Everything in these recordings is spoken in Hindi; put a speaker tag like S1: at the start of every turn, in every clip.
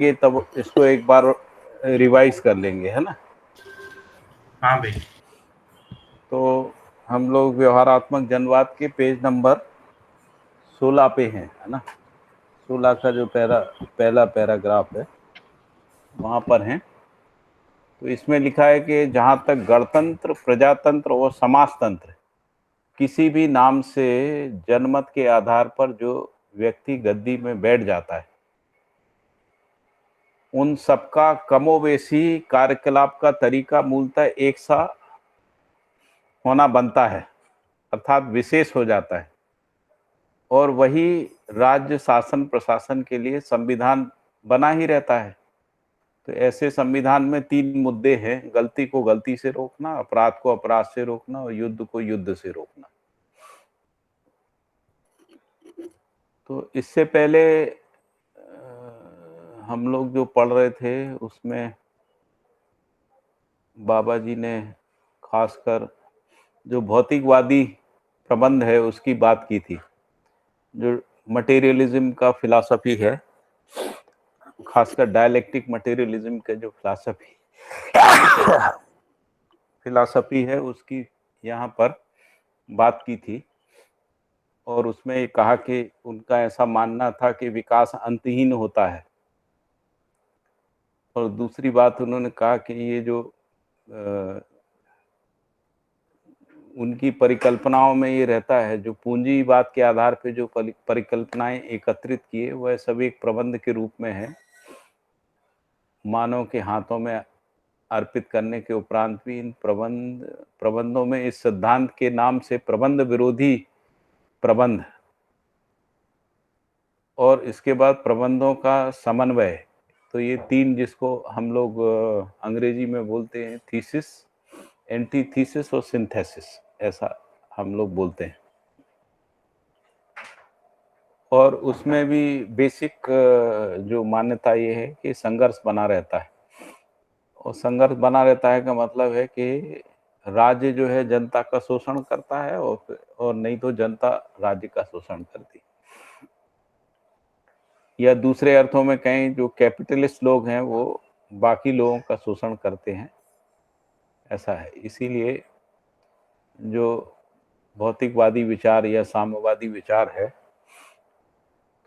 S1: ये तब इसको एक बार रिवाइज कर लेंगे, है ना।
S2: हाँ भाई।
S1: तो हम लोग व्यवहारात्मक जनवाद के पेज नंबर 16 पे हैं, है ना। 16 का जो पहला पैराग्राफ है वहां पर है। तो इसमें लिखा है कि जहां तक गणतंत्र, प्रजातंत्र और समाजतंत्र किसी भी नाम से जनमत के आधार पर जो व्यक्ति गद्दी में बैठ जाता है, उन सबका कमोबेशी कार्यकलाप का तरीका मूलतः एक सा होना बनता है, अर्थात विशेष हो जाता है। और वही राज्य शासन प्रशासन के लिए संविधान बना ही रहता है। तो ऐसे संविधान में 3 मुद्दे हैं: गलती को गलती से रोकना, अपराध को अपराध से रोकना और युद्ध को युद्ध से रोकना। तो इससे पहले हम लोग जो पढ़ रहे थे उसमें बाबा जी ने खासकर जो भौतिकवादी प्रबंध है उसकी बात की थी। जो मटेरियलिज्म का फिलॉसफी है, खासकर डायलेक्टिक मटेरियलिज्म का जो फिलॉसफी है उसकी यहाँ पर बात की थी। और उसमें ये कहा कि उनका ऐसा मानना था कि विकास अंतहीन होता है। और दूसरी बात उन्होंने कहा कि ये जो उनकी परिकल्पनाओं में ये रहता है, जो पूंजीवाद के आधार पे जो परिकल्पनाएं एकत्रित किए वह सभी एक प्रबंध के रूप में है, मानव के हाथों में अर्पित करने के उपरांत भी इन प्रबंधों में इस सिद्धांत के नाम से प्रबंध विरोधी प्रबंध और इसके बाद प्रबंधों का समन्वय। तो ये 3, जिसको हम लोग अंग्रेजी में बोलते हैं थीसिस, एंटीथीसिस और सिंथेसिस, ऐसा हम लोग बोलते हैं। और उसमें भी बेसिक जो मान्यता ये है कि संघर्ष बना रहता है। और संघर्ष बना रहता है का मतलब है कि राज्य जो है जनता का शोषण करता है और नहीं तो जनता राज्य का शोषण करती है। या दूसरे अर्थों में कहें, जो कैपिटलिस्ट लोग हैं वो बाकी लोगों का शोषण करते हैं, ऐसा है। इसीलिए जो भौतिकवादी विचार या साम्यवादी विचार है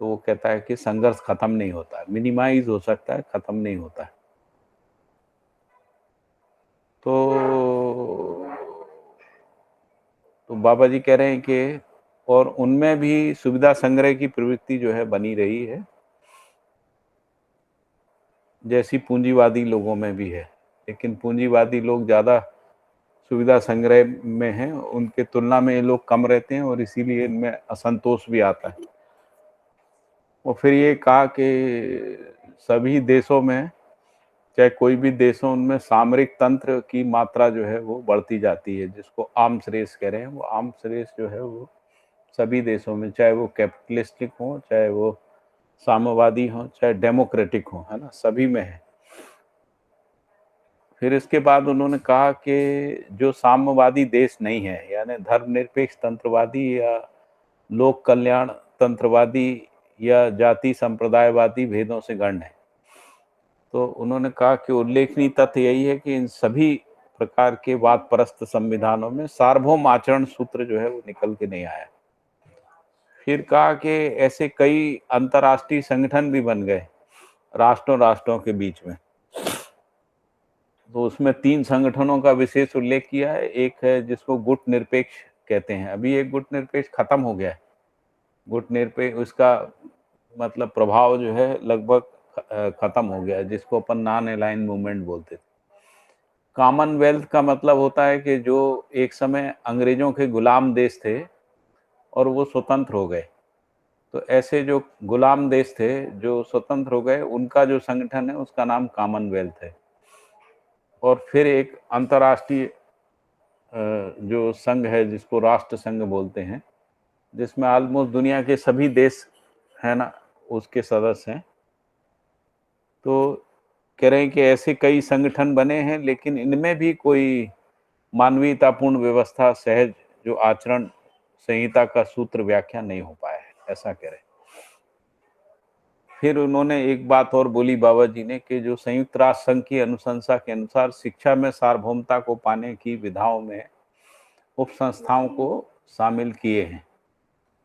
S1: तो वो कहता है कि संघर्ष खत्म नहीं होता है, मिनिमाइज हो सकता है, खत्म नहीं होता है। तो बाबा जी कह रहे हैं कि और उनमें भी सुविधा संग्रह की प्रवृत्ति जो है बनी रही है, जैसी पूंजीवादी लोगों में भी है। लेकिन पूंजीवादी लोग ज़्यादा सुविधा संग्रह में हैं, उनके तुलना में ये लोग कम रहते हैं और इसीलिए इनमें असंतोष भी आता है। और फिर ये कहा कि सभी देशों में, चाहे कोई भी देश हो, उनमें सामरिक तंत्र की मात्रा जो है वो बढ़ती जाती है, जिसको आर्म्स रेस कह रहे हैं। वो आर्म्स रेस जो है वो सभी देशों में, चाहे वो कैपिटलिस्टिक हो, चाहे वो साम्यवादी हो, चाहे डेमोक्रेटिक हो, है ना, सभी में है। फिर इसके बाद उन्होंने कहा कि जो साम्यवादी देश नहीं है, यानी धर्मनिरपेक्ष तंत्रवादी या लोक कल्याण तंत्रवादी या जाति संप्रदायवादी भेदों से गढ़ है, तो उन्होंने कहा कि उल्लेखनीय तथ्य यही है कि इन सभी प्रकार के वादप्रस्त संविधानों में सार्वभौम आचरण सूत्र जो है वो निकल के नहीं आया। फिर कहा कि ऐसे कई अंतर्राष्ट्रीय संगठन भी बन गए राष्ट्रों के बीच में। तो उसमें 3 संगठनों का विशेष उल्लेख किया है। एक है जिसको गुट निरपेक्ष कहते हैं। अभी एक गुट निरपेक्ष खत्म हो गया है। गुट निरपेक्ष, उसका मतलब प्रभाव जो है लगभग खत्म हो गया है, जिसको अपन नॉन अलाइन मूवमेंट बोलते थे। कॉमनवेल्थ का मतलब होता है कि जो एक समय अंग्रेजों के गुलाम देश थे और वो स्वतंत्र हो गए, तो ऐसे जो गुलाम देश थे जो स्वतंत्र हो गए, उनका जो संगठन है उसका नाम कॉमनवेल्थ है। और फिर एक अंतर्राष्ट्रीय जो संघ है जिसको राष्ट्र संघ बोलते हैं, जिसमें ऑलमोस्ट दुनिया के सभी देश है ना उसके सदस्य हैं। तो कह रहे हैं कि ऐसे कई संगठन बने हैं, लेकिन इनमें भी कोई मानवीयतापूर्ण व्यवस्था, सहज जो आचरण संहिता का सूत्र व्याख्या नहीं हो पाया है, ऐसा कह रहे हैं। फिर उन्होंने एक बात और बोली बाबा जी ने कि जो संयुक्त राष्ट्र संघ की अनुशंसा के अनुसार शिक्षा में सार्वभौमता को पाने की विधाओं में उप संस्थाओं को शामिल किए हैं।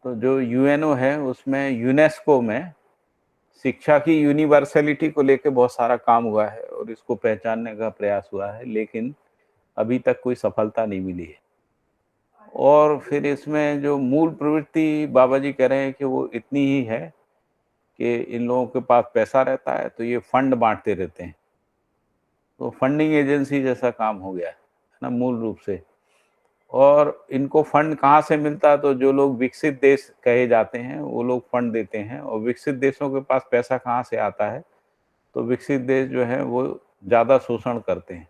S1: तो जो यूएनओ है उसमें यूनेस्को में शिक्षा की यूनिवर्सलिटी को लेकर बहुत सारा काम हुआ है और इसको पहचानने का प्रयास हुआ है, लेकिन अभी तक कोई सफलता नहीं मिली है। और फिर इसमें जो मूल प्रवृत्ति बाबा जी कह रहे हैं कि वो इतनी ही है कि इन लोगों के पास पैसा रहता है तो ये फंड बांटते रहते हैं, तो फंडिंग एजेंसी जैसा काम हो गया है ना मूल रूप से। और इनको फंड कहाँ से मिलता है, तो जो लोग विकसित देश कहे जाते हैं वो लोग फंड देते हैं, और विकसित देशों के पास पैसा कहाँ से आता है, तो विकसित देश जो है वो ज़्यादा शोषण करते हैं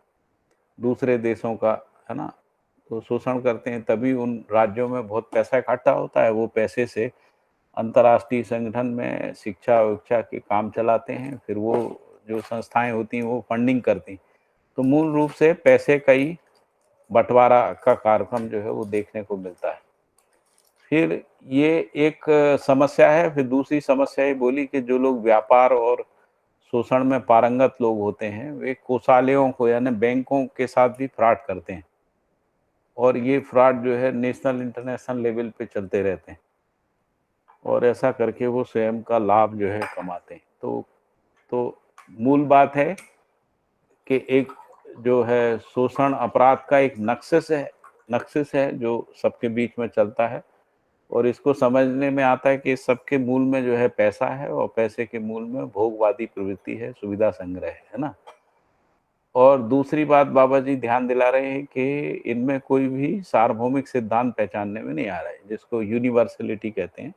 S1: दूसरे देशों का, है ना। तो शोषण करते हैं तभी उन राज्यों में बहुत पैसा इकट्ठा होता है, वो पैसे से अंतर्राष्ट्रीय संगठन में शिक्षा विक्षा के काम चलाते हैं, फिर वो जो संस्थाएं होती हैं वो फंडिंग करती हैं। तो मूल रूप से पैसे का ही बंटवारा का कार्यक्रम जो है वो देखने को मिलता है। फिर ये एक समस्या है। फिर दूसरी समस्या ये बोली कि जो लोग व्यापार और शोषण में पारंगत लोग होते हैं वे कोषालयों को यानी बैंकों के साथ भी फ्रॉड करते हैं, और ये फ्रॉड जो है नेशनल इंटरनेशनल लेवल पे चलते रहते हैं, और ऐसा करके वो स्वयं का लाभ जो है कमाते हैं। तो मूल बात है कि एक जो है शोषण अपराध का एक नक्सस है जो सबके बीच में चलता है, और इसको समझने में आता है कि सबके मूल में जो है पैसा है, और पैसे के मूल में भोगवादी प्रवृत्ति है, सुविधा संग्रह है ना। और दूसरी बात बाबा जी ध्यान दिला रहे हैं कि इनमें कोई भी सार्वभौमिक सिद्धांत पहचानने में नहीं आ रहा है, जिसको यूनिवर्सलिटी कहते हैं,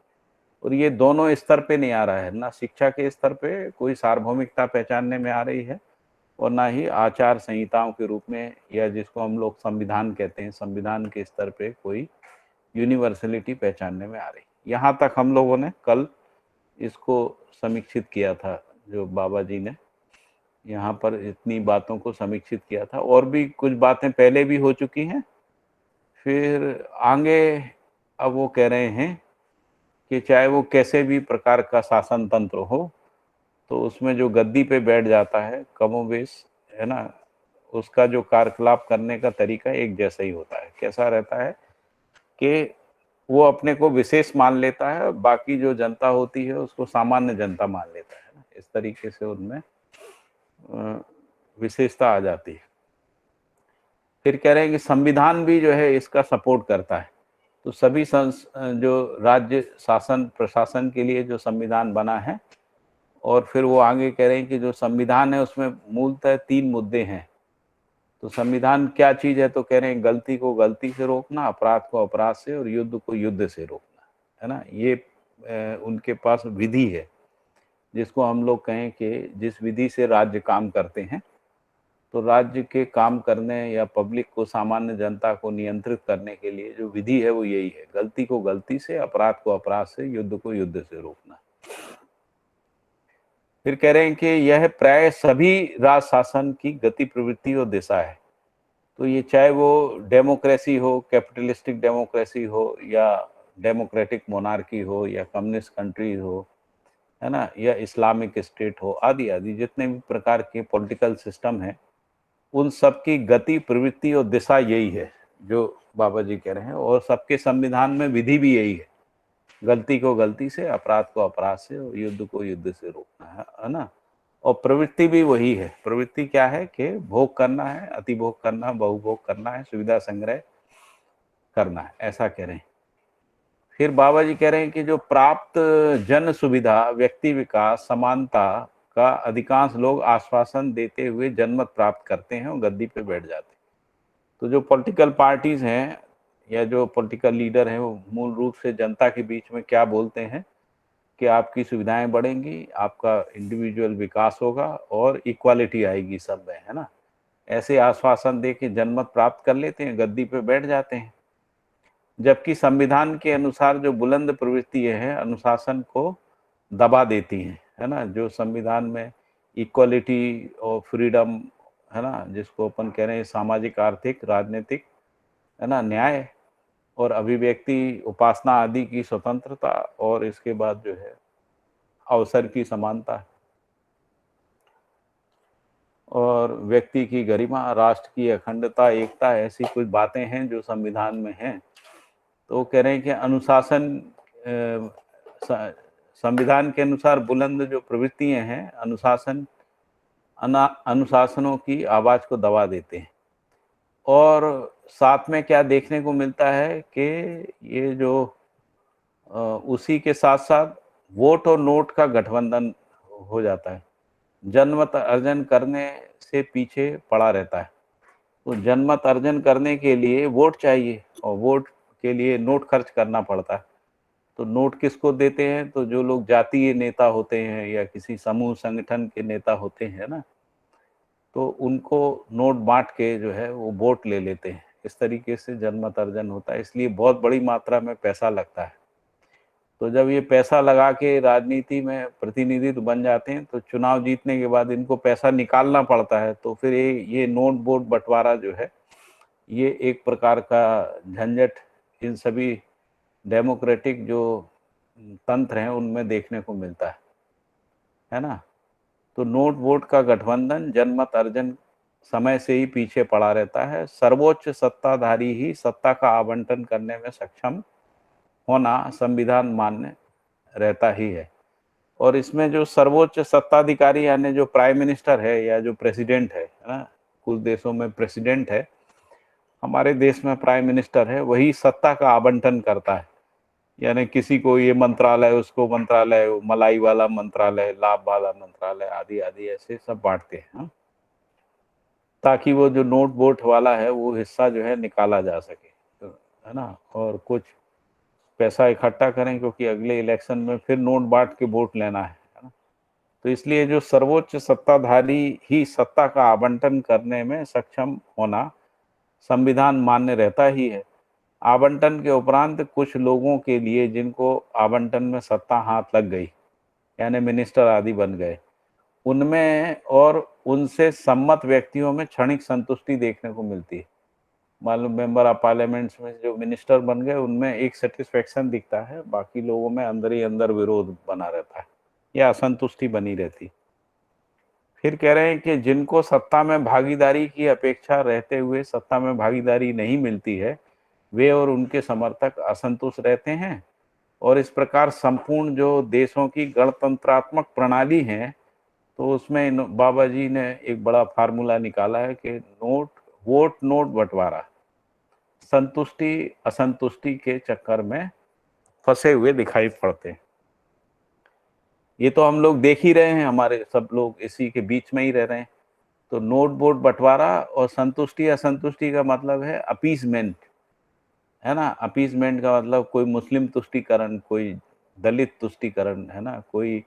S1: और ये दोनों स्तर पे नहीं आ रहा है ना। शिक्षा के स्तर पे कोई सार्वभौमिकता पहचानने में आ रही है, और ना ही आचार संहिताओं के रूप में, या जिसको हम लोग संविधान कहते हैं, संविधान के स्तर पे कोई यूनिवर्सलिटी पहचानने में आ रही। यहाँ तक हम लोगों ने कल इसको समीक्षित किया था, जो बाबा जी ने यहाँ पर इतनी बातों को समीक्षित किया था, और भी कुछ बातें पहले भी हो चुकी हैं। फिर आगे अब वो कह रहे हैं कि चाहे वो कैसे भी प्रकार का शासन तंत्र हो, तो उसमें जो गद्दी पे बैठ जाता है कमोबेश, है ना, उसका जो कार्यकलाप करने का तरीका एक जैसा ही होता है। कैसा रहता है कि वो अपने को विशेष मान लेता है, बाकी जो जनता होती है उसको सामान्य जनता मान लेता है ना। इस तरीके से उनमें विशेषता आ जाती है। फिर कह रहे हैं कि संविधान भी जो है इसका सपोर्ट करता है। तो सभी जो राज्य शासन प्रशासन के लिए जो संविधान बना है, और फिर वो आगे कह रहे हैं कि जो संविधान है उसमें मूलतः 3 मुद्दे हैं। तो संविधान क्या चीज है, तो कह रहे हैं गलती को गलती से रोकना, अपराध को अपराध से, और युद्ध को युद्ध से रोकना, है ना। ये उनके पास विधि है, जिसको हम लोग कहें कि जिस विधि से राज्य काम करते हैं, तो राज्य के काम करने या पब्लिक को, सामान्य जनता को नियंत्रित करने के लिए जो विधि है वो यही है, गलती को गलती से, अपराध को अपराध से, युद्ध को युद्ध से रोकना। फिर कह रहे हैं कि यह प्राय सभी राज शासन की गति प्रवृत्ति और दिशा है। तो ये चाहे वो डेमोक्रेसी हो, कैपिटलिस्टिक डेमोक्रेसी हो, या डेमोक्रेटिक मोनार्की हो, या कम्युनिस्ट कंट्री हो, है ना, या इस्लामिक स्टेट हो, आदि आदि जितने भी प्रकार के पॉलिटिकल सिस्टम हैं, उन सब की गति प्रवृत्ति और दिशा यही है जो बाबा जी कह रहे हैं। और सबके संविधान में विधि भी यही है, गलती को गलती से, अपराध को अपराध से, और युद्ध को युद्ध से रोकना है ना। और प्रवृत्ति भी वही है। प्रवृत्ति क्या है कि भोग करना है, अति भोग करना, बहुभोग करना है, सुविधा संग्रह करना है, ऐसा कह रहे हैं। फिर बाबा जी कह रहे हैं कि जो प्राप्त जन सुविधा, व्यक्ति विकास, समानता का अधिकांश लोग आश्वासन देते हुए जनमत प्राप्त करते हैं और गद्दी पे बैठ जाते हैं। तो जो पॉलिटिकल पार्टीज हैं या जो पॉलिटिकल लीडर हैं, वो मूल रूप से जनता के बीच में क्या बोलते हैं कि आपकी सुविधाएं बढ़ेंगी, आपका इंडिविजुअल विकास होगा, और इक्वालिटी आएगी सब में, है ना। ऐसे आश्वासन दे के जनमत प्राप्त कर लेते हैं, गद्दी पे बैठ जाते हैं। जबकि संविधान के अनुसार जो बुलंद प्रवृत्ति है अनुशासन को दबा देती हैं, है ना। जो संविधान में इक्वालिटी और फ्रीडम, है ना, जिसको अपन कह रहे हैं सामाजिक, आर्थिक, राजनीतिक, है ना, न्याय और अभिव्यक्ति, उपासना आदि की स्वतंत्रता, और इसके बाद जो है अवसर की समानता और व्यक्ति की गरिमा, राष्ट्र की अखंडता, एकता, ऐसी कुछ बातें हैं जो संविधान में हैं। तो वो कह रहे हैं कि अनुशासन, संविधान के अनुसार बुलंद जो प्रवृत्तियां हैं, अनुशासनों की आवाज को दबा देते हैं। और साथ में क्या देखने को मिलता है कि ये जो उसी के साथ साथ वोट और नोट का गठबंधन हो जाता है। जनमत अर्जन करने से पीछे पड़ा रहता है। तो जनमत अर्जन करने के लिए वोट चाहिए और वोट के लिए नोट खर्च करना पड़ता है। तो नोट किसको देते हैं? तो जो लोग जातीय नेता होते हैं या किसी समूह संगठन के नेता होते हैं ना, तो उनको नोट बांट के जो है वो वोट ले लेते हैं। इस तरीके से जनमत अर्जन होता है, इसलिए बहुत बड़ी मात्रा में पैसा लगता है। तो जब ये पैसा लगा के राजनीति में प्रतिनिधित्व बन जाते हैं, तो चुनाव जीतने के बाद इनको पैसा निकालना पड़ता है। तो फिर ये नोट वोट बंटवारा जो है, ये एक प्रकार का झंझट इन सभी डेमोक्रेटिक जो तंत्र हैं उनमें देखने को मिलता है ना। तो नोट वोट का गठबंधन जनमत अर्जन समय से ही पीछे पड़ा रहता है। सर्वोच्च सत्ताधारी ही सत्ता का आवंटन करने में सक्षम होना संविधान मान्य रहता ही है। और इसमें जो सर्वोच्च सत्ताधिकारी यानी जो प्राइम मिनिस्टर है या जो प्रेसिडेंट है ना, कुछ देशों में प्रेसिडेंट है, हमारे देश में प्राइम मिनिस्टर है, वही सत्ता का आवंटन करता है। यानी किसी को ये मंत्रालय, उसको मंत्रालय, मलाई वाला मंत्रालय, लाभ वाला मंत्रालय, आदि आदि ऐसे सब बांटते हैं, ताकि वो जो नोट वोट वाला है वो हिस्सा जो है निकाला जा सके, तो है ना, और कुछ पैसा इकट्ठा करें, क्योंकि अगले इलेक्शन में फिर नोट बांट के वोट लेना है ना। तो इसलिए जो सर्वोच्च सत्ताधारी ही सत्ता का आवंटन करने में सक्षम होना संविधान मान्य रहता ही है। आवंटन के उपरांत कुछ लोगों के लिए जिनको आवंटन में सत्ता हाथ लग गई, यानी मिनिस्टर आदि बन गए, उनमें और उनसे सम्मत व्यक्तियों में क्षणिक संतुष्टि देखने को मिलती है। मालूम मेंबर ऑफ पार्लियामेंट्स में जो मिनिस्टर बन गए उनमें एक सेटिस्फेक्शन दिखता है, बाकी लोगों में अंदर ही अंदर विरोध बना रहता है या असंतुष्टि बनी रहती। फिर कह रहे हैं कि जिनको सत्ता में भागीदारी की अपेक्षा रहते हुए सत्ता में भागीदारी नहीं मिलती है, वे और उनके समर्थक असंतुष्ट रहते हैं। और इस प्रकार संपूर्ण जो देशों की गणतंत्रात्मक प्रणाली है, तो उसमें बाबा जी ने एक बड़ा फार्मूला निकाला है कि वोट नोट बंटवारा संतुष्टि असंतुष्टि के चक्कर में फंसे हुए दिखाई पड़ते हैं। ये तो हम लोग देख ही रहे हैं, हमारे सब लोग इसी के बीच में ही रह रहे हैं। तो नोट वोट बंटवारा और संतुष्टि असंतुष्टि का मतलब है अपीसमेंट, है ना। अपीसमेंट का मतलब कोई मुस्लिम तुष्टिकरण, कोई दलित तुष्टिकरण, है ना, कोई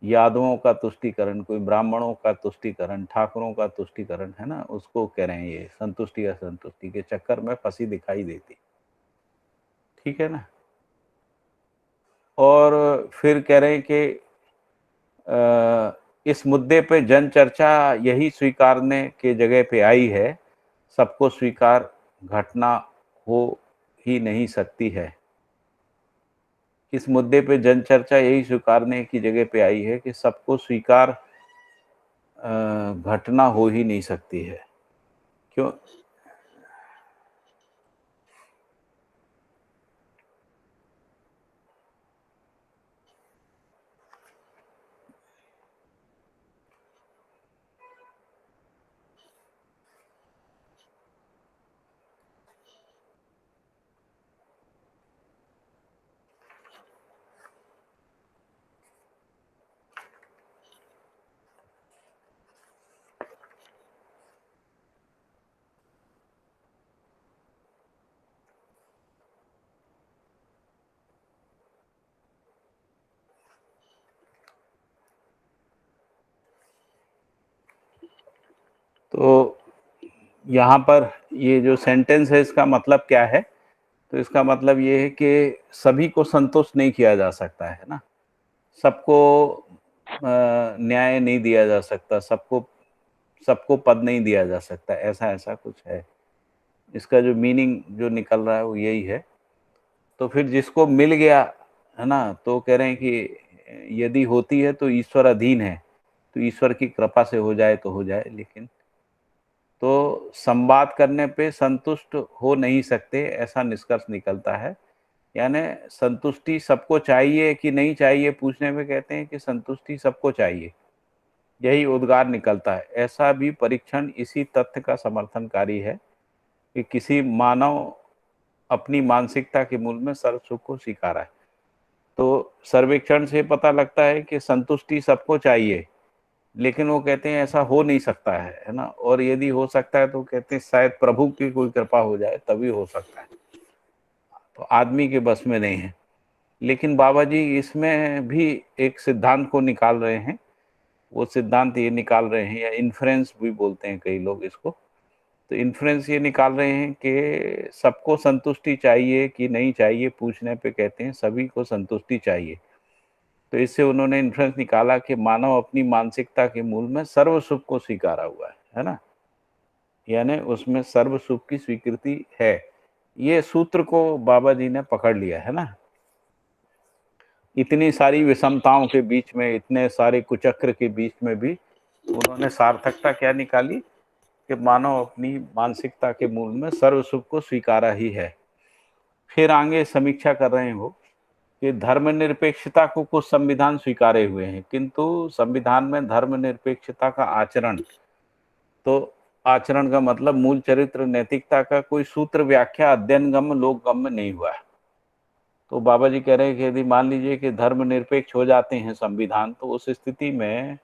S1: यादवों का तुष्टिकरण, कोई ब्राह्मणों का तुष्टिकरण, ठाकुरों का तुष्टिकरण, है ना, उसको कह रहे हैं ये संतुष्टि असंतुष्टि के चक्कर में फंसी दिखाई देती। ठीक है ना। और फिर कह रहे हैं कि इस मुद्दे पे जन चर्चा यही स्वीकारने के जगह पे आई है, सबको स्वीकार घटना हो ही नहीं सकती है। इस मुद्दे पे जन चर्चा यही स्वीकारने की जगह पे आई है कि सबको स्वीकार घटना हो ही नहीं सकती है। क्यों? तो यहाँ पर ये जो सेंटेंस है इसका मतलब क्या है? तो इसका मतलब ये है कि सभी को संतुष्ट नहीं किया जा सकता है ना, सबको न्याय नहीं दिया जा सकता, सबको सबको पद नहीं दिया जा सकता, ऐसा ऐसा कुछ है। इसका जो मीनिंग जो निकल रहा है वो यही है। तो फिर जिसको मिल गया, है ना, तो कह रहे हैं कि यदि होती है तो ईश्वर अधीन है, तो ईश्वर की कृपा से हो जाए तो हो जाए, लेकिन तो संवाद करने पे संतुष्ट हो नहीं सकते, ऐसा निष्कर्ष निकलता है। यानी संतुष्टि सबको चाहिए कि नहीं चाहिए पूछने में कहते हैं कि संतुष्टि सबको चाहिए, यही उद्गार निकलता है। ऐसा भी परीक्षण इसी तथ्य का समर्थनकारी है कि किसी मानव अपनी मानसिकता के मूल में सर्व सुख को स्वीकारा है। तो सर्वेक्षण से पता लगता है कि संतुष्टि सबको चाहिए, लेकिन वो कहते हैं ऐसा हो नहीं सकता है ना। और यदि हो सकता है तो कहते हैं शायद प्रभु की कोई कृपा हो जाए तभी हो सकता है, तो आदमी के बस में नहीं है। लेकिन बाबा जी इसमें भी एक सिद्धांत को निकाल रहे हैं। वो सिद्धांत ये निकाल रहे हैं, या इन्फ्रेंस भी बोलते हैं कई लोग इसको, तो इन्फ्रेंस ये निकाल रहे हैं कि सबको संतुष्टि चाहिए कि नहीं चाहिए पूछने पे कहते हैं सभी को संतुष्टि चाहिए। तो इससे उन्होंने इन्फ्रेंस निकाला कि मानव अपनी मानसिकता के मूल में सर्व सुख को स्वीकारा हुआ है ना, यानी उसमें सर्व सुख की स्वीकृति है। ये सूत्र को बाबा जी ने पकड़ लिया है ना। इतनी सारी विषमताओं के बीच में, इतने सारे कुचक्र के बीच में भी उन्होंने सार्थकता क्या निकाली कि मानव अपनी मानसिकता के मूल में सर्व सुख को स्वीकारा ही है। फिर आगे समीक्षा कर रहे हैं वो कि धर्मनिरपेक्षता को कुछ संविधान स्वीकारे हुए हैं, किंतु संविधान में धर्मनिरपेक्षता का आचरण, तो आचरण का मतलब मूल चरित्र नैतिकता का कोई सूत्र व्याख्या अध्ययनगम्य लोकगम्य नहीं हुआ है। तो बाबा जी कह रहे हैं कि यदि मान लीजिए कि धर्मनिरपेक्ष हो जाते हैं संविधान, तो उस स्थिति में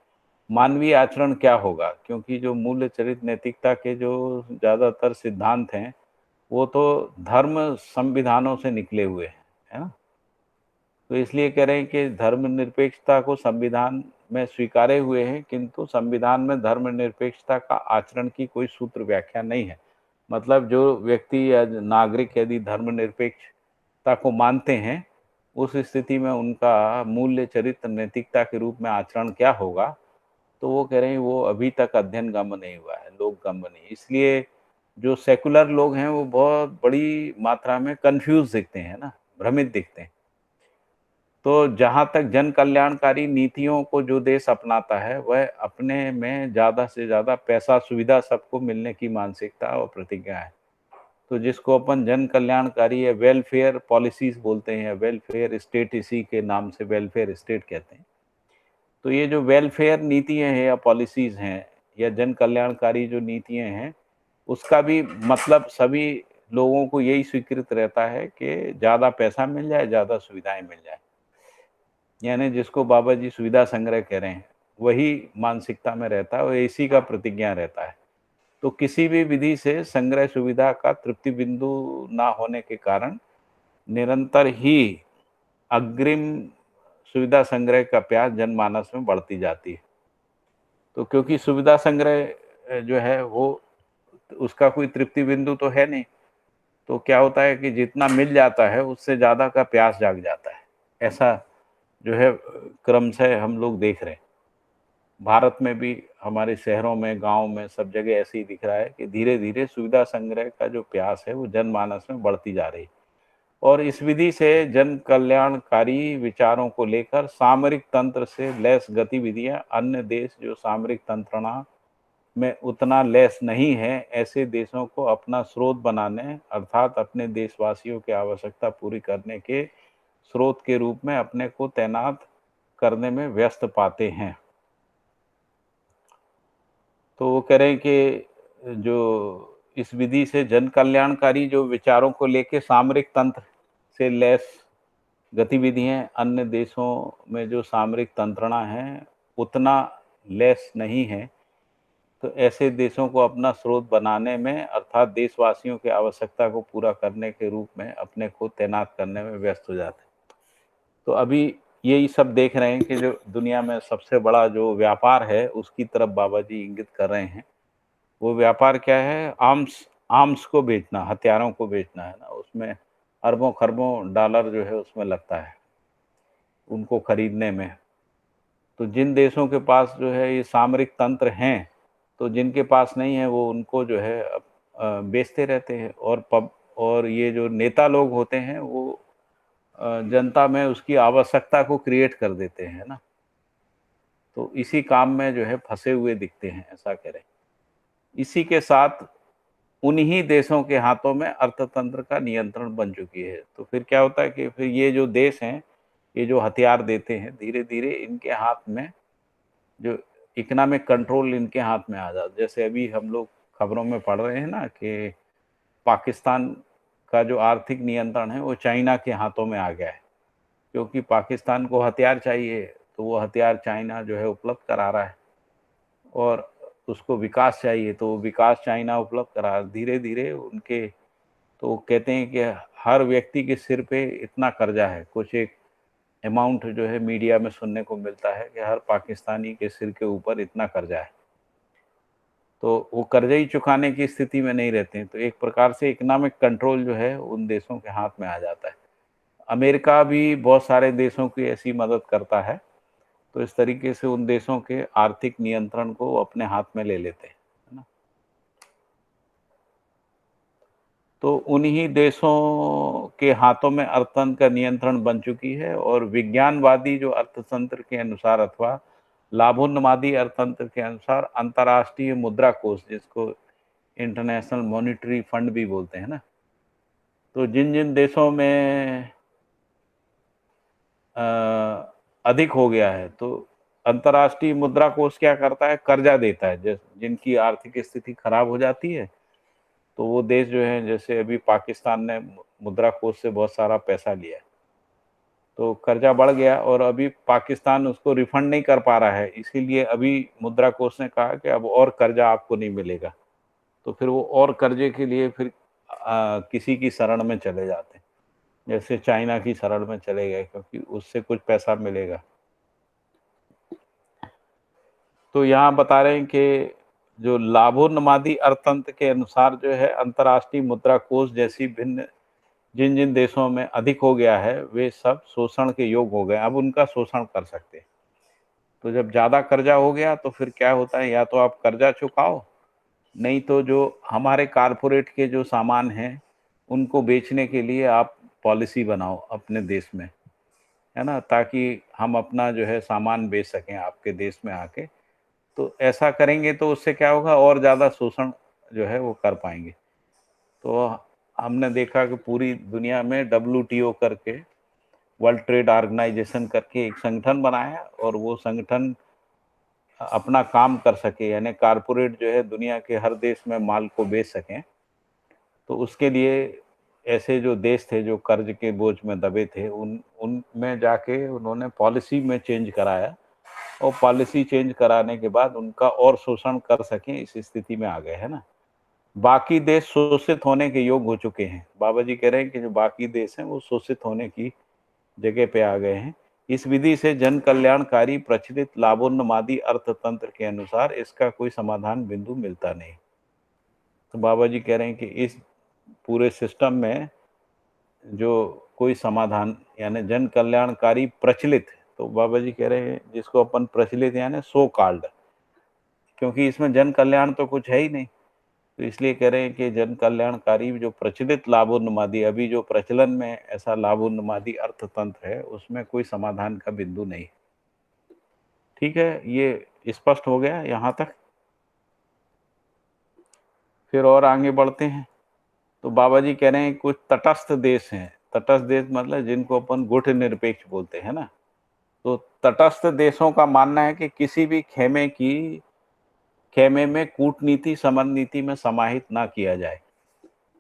S1: मानवीय आचरण क्या होगा, क्योंकि जो मूल्य चरित्र नैतिकता के जो ज्यादातर सिद्धांत हैं वो तो धर्म संविधानों से निकले हुए हैं, है ना। तो इसलिए कह रहे हैं कि धर्मनिरपेक्षता को संविधान में स्वीकारे हुए हैं, किंतु संविधान में धर्मनिरपेक्षता का आचरण की कोई सूत्र व्याख्या नहीं है। मतलब जो व्यक्ति या नागरिक यदि धर्मनिरपेक्षता को मानते हैं, उस स्थिति में उनका मूल्य चरित्र नैतिकता के रूप में आचरण क्या होगा, तो वो कह रहे हैं वो अभी तक अध्ययन गम्य नहीं हुआ है, लोक गम्य नहीं। इसलिए जो सेकुलर लोग हैं वो बहुत बड़ी मात्रा में कंफ्यूज दिखते हैं ना, भ्रमित दिखते हैं। तो जहाँ तक जन कल्याणकारी नीतियों को जो देश अपनाता है, वह अपने में ज़्यादा से ज़्यादा पैसा सुविधा सबको मिलने की मानसिकता और प्रतिज्ञा है। तो जिसको अपन जन कल्याणकारी या वेलफेयर पॉलिसीज बोलते हैं, वेलफेयर स्टेट, इसी के नाम से वेलफेयर स्टेट कहते हैं। तो ये जो वेलफेयर नीतियाँ हैं या पॉलिसीज हैं या जन कल्याणकारी जो नीतियाँ हैं, उसका भी मतलब सभी लोगों को यही स्वीकृत रहता है कि ज़्यादा पैसा मिल जाए, ज़्यादा सुविधाएं मिल जाए। यानी जिसको बाबा जी सुविधा संग्रह कह रहे हैं, वही मानसिकता में रहता है और इसी का प्रतिज्ञा रहता है। तो किसी भी विधि से संग्रह सुविधा का तृप्ति बिंदु ना होने के कारण निरंतर ही अग्रिम सुविधा संग्रह का प्यास जनमानस में बढ़ती जाती है। तो क्योंकि सुविधा संग्रह जो है वो उसका कोई तृप्ति बिंदु तो है नहीं, तो क्या होता है कि जितना मिल जाता है उससे ज़्यादा का प्यास जाग जाता है। ऐसा जो है क्रम से हम लोग देख रहे हैं। भारत में भी हमारे शहरों में, गाँव में, सब जगह ऐसे ही दिख रहा है कि धीरे-धीरे सुविधा संग्रह का जो प्यास है वो जनमानस में बढ़ती जा रही है। और इस विधि से जन कल्याणकारी विचारों को लेकर सामरिक तंत्र से लैस गतिविधियां अन्य देश जो सामरिक तंत्रणा में उतना लैस नहीं है, ऐसे देशों को अपना स्रोत बनाने अर्थात अपने देशवासियों की आवश्यकता पूरी करने के स्रोत के रूप में अपने को तैनात करने में व्यस्त पाते हैं। तो वो कह रहे हैं कि जो इस विधि से जन कल्याणकारी जो विचारों को लेके सामरिक तंत्र से लैस गतिविधियां अन्य देशों में जो सामरिक तंत्रणा है उतना लैस नहीं है, तो ऐसे देशों को अपना स्रोत बनाने में अर्थात देशवासियों की आवश्यकता को पूरा करने के रूप में अपने को तैनात करने में व्यस्त हो जाते हैं। तो अभी यही सब देख रहे हैं कि जो दुनिया में सबसे बड़ा जो व्यापार है उसकी तरफ बाबा जी इंगित कर रहे हैं। वो व्यापार क्या है? आर्म्स आर्म्स को बेचना, हथियारों को बेचना है ना, उसमें अरबों खरबों डॉलर जो है उसमें लगता है उनको खरीदने में। तो जिन देशों के पास जो है ये सामरिक तंत्र हैं, तो जिनके पास नहीं है वो उनको जो है बेचते रहते हैं। और ये जो नेता लोग होते हैं वो जनता में उसकी आवश्यकता को क्रिएट कर देते हैं ना, तो इसी काम में जो है फंसे हुए दिखते हैं, ऐसा करें। इसी के साथ उन्हीं देशों के हाथों में अर्थतंत्र का नियंत्रण बन चुकी है। तो फिर क्या होता है कि फिर ये जो देश हैं, ये जो हथियार देते हैं, धीरे-धीरे इनके हाथ में जो इकोनॉमिक कंट्रोल इनके हाथ में आ जाता। जैसे अभी हम लोग खबरों में पढ़ रहे हैं ना कि पाकिस्तान का जो आर्थिक नियंत्रण है वो चाइना के हाथों में आ गया है, क्योंकि पाकिस्तान को हथियार चाहिए, तो वो हथियार चाइना जो है उपलब्ध करा रहा है, और उसको विकास चाहिए तो वो विकास चाइना उपलब्ध करा रहा है। धीरे-धीरे उनके, तो वो कहते हैं कि हर व्यक्ति के सिर पे इतना कर्जा है, कुछ एक अमाउंट जो है मीडिया में सुनने को मिलता है कि हर पाकिस्तानी के सिर के ऊपर इतना कर्जा है। तो वो कर्जा ही चुकाने की स्थिति में नहीं रहते हैं, तो एक प्रकार से इकोनॉमिक कंट्रोल जो है उन देशों के हाथ में आ जाता है। अमेरिका भी बहुत सारे देशों की ऐसी मदद करता है, तो इस तरीके से उन देशों के आर्थिक नियंत्रण को वो अपने हाथ में ले लेते हैं, है ना? तो उन्हीं देशों के हाथों में अर्थतंत्र का नियंत्रण बन चुकी है, और विज्ञानवादी जो अर्थतंत्र के अनुसार अथवा लाभोन्मादी अर्थतंत्र के अनुसार अंतर्राष्ट्रीय मुद्रा कोष, जिसको इंटरनेशनल मॉनिटरी फंड भी बोलते हैं ना, तो जिन जिन देशों में अधिक हो गया है, तो अंतर्राष्ट्रीय मुद्रा कोष क्या करता है, कर्जा देता है। जिनकी आर्थिक स्थिति खराब हो जाती है, तो वो देश जो है, जैसे अभी पाकिस्तान ने मुद्रा कोष से बहुत सारा पैसा लिया है, तो कर्जा बढ़ गया और अभी पाकिस्तान उसको रिफंड नहीं कर पा रहा है, इसीलिए अभी मुद्रा कोष ने कहा कि अब और कर्जा आपको नहीं मिलेगा। तो फिर वो और कर्जे के लिए फिर किसी की शरण में चले जाते हैं, जैसे चाइना की शरण में चले गए, क्योंकि उससे कुछ पैसा मिलेगा। तो यहाँ बता रहे हैं कि जो लाभोन्मादी अर्थतंत्र के अनुसार जो है, अंतर्राष्ट्रीय मुद्रा कोष जैसी भिन्न जिन जिन देशों में अधिक हो गया है, वे सब शोषण के योग्य हो गए, अब उनका शोषण कर सकते हैं। तो जब ज़्यादा कर्जा हो गया तो फिर क्या होता है, या तो आप कर्जा चुकाओ, नहीं तो जो हमारे कारपोरेट के जो सामान हैं, उनको बेचने के लिए आप पॉलिसी बनाओ अपने देश में, है ना? ताकि हम अपना जो है सामान बेच सकें आपके देश में आके। तो ऐसा करेंगे तो उससे क्या होगा, और ज़्यादा शोषण जो है वो कर पाएँगे। तो हमने देखा कि पूरी दुनिया में डब्ल्यूटीओ करके, वर्ल्ड ट्रेड ऑर्गेनाइजेशन करके एक संगठन बनाया, और वो संगठन अपना काम कर सके, यानी कारपोरेट जो है दुनिया के हर देश में माल को बेच सकें। तो उसके लिए ऐसे जो देश थे जो कर्ज के बोझ में दबे थे, उनमें जाके उन्होंने पॉलिसी में चेंज कराया, और पॉलिसी चेंज कराने के बाद उनका और शोषण कर सकें, इस स्थिति में आ गए, है ना? बाकी देश शोषित होने के योग्य हो चुके हैं। बाबा जी कह रहे हैं कि जो बाकी देश हैं वो शोषित होने की जगह पे आ गए हैं। इस विधि से जन कल्याणकारी प्रचलित लाभोन्मादी अर्थतंत्र के अनुसार इसका कोई समाधान बिंदु मिलता नहीं। तो बाबा जी कह रहे हैं कि इस पूरे सिस्टम में जो कोई समाधान, यानी जन कल्याणकारी प्रचलित, तो बाबा जी कह रहे हैं जिसको अपन प्रचलित यानी सो कॉल्ड, क्योंकि इसमें जन कल्याण तो कुछ है ही नहीं, तो इसलिए कह रहे हैं कि जन कल्याणकारी जो प्रचलित लाभोन्मादी, अभी जो प्रचलन में ऐसा लाभोन्मादी अर्थतंत्र है, उसमें कोई समाधान का बिंदु नहीं। ठीक है, ये स्पष्ट हो गया यहाँ तक। फिर और आगे बढ़ते हैं। तो बाबा जी कह रहे हैं कुछ तटस्थ देश हैं। तटस्थ देश मतलब जिनको अपन गुट निरपेक्ष बोलते हैं ना। तो तटस्थ देशों का मानना है कि किसी भी खेमे में कूटनीति समरनीति में समाहित ना किया जाए।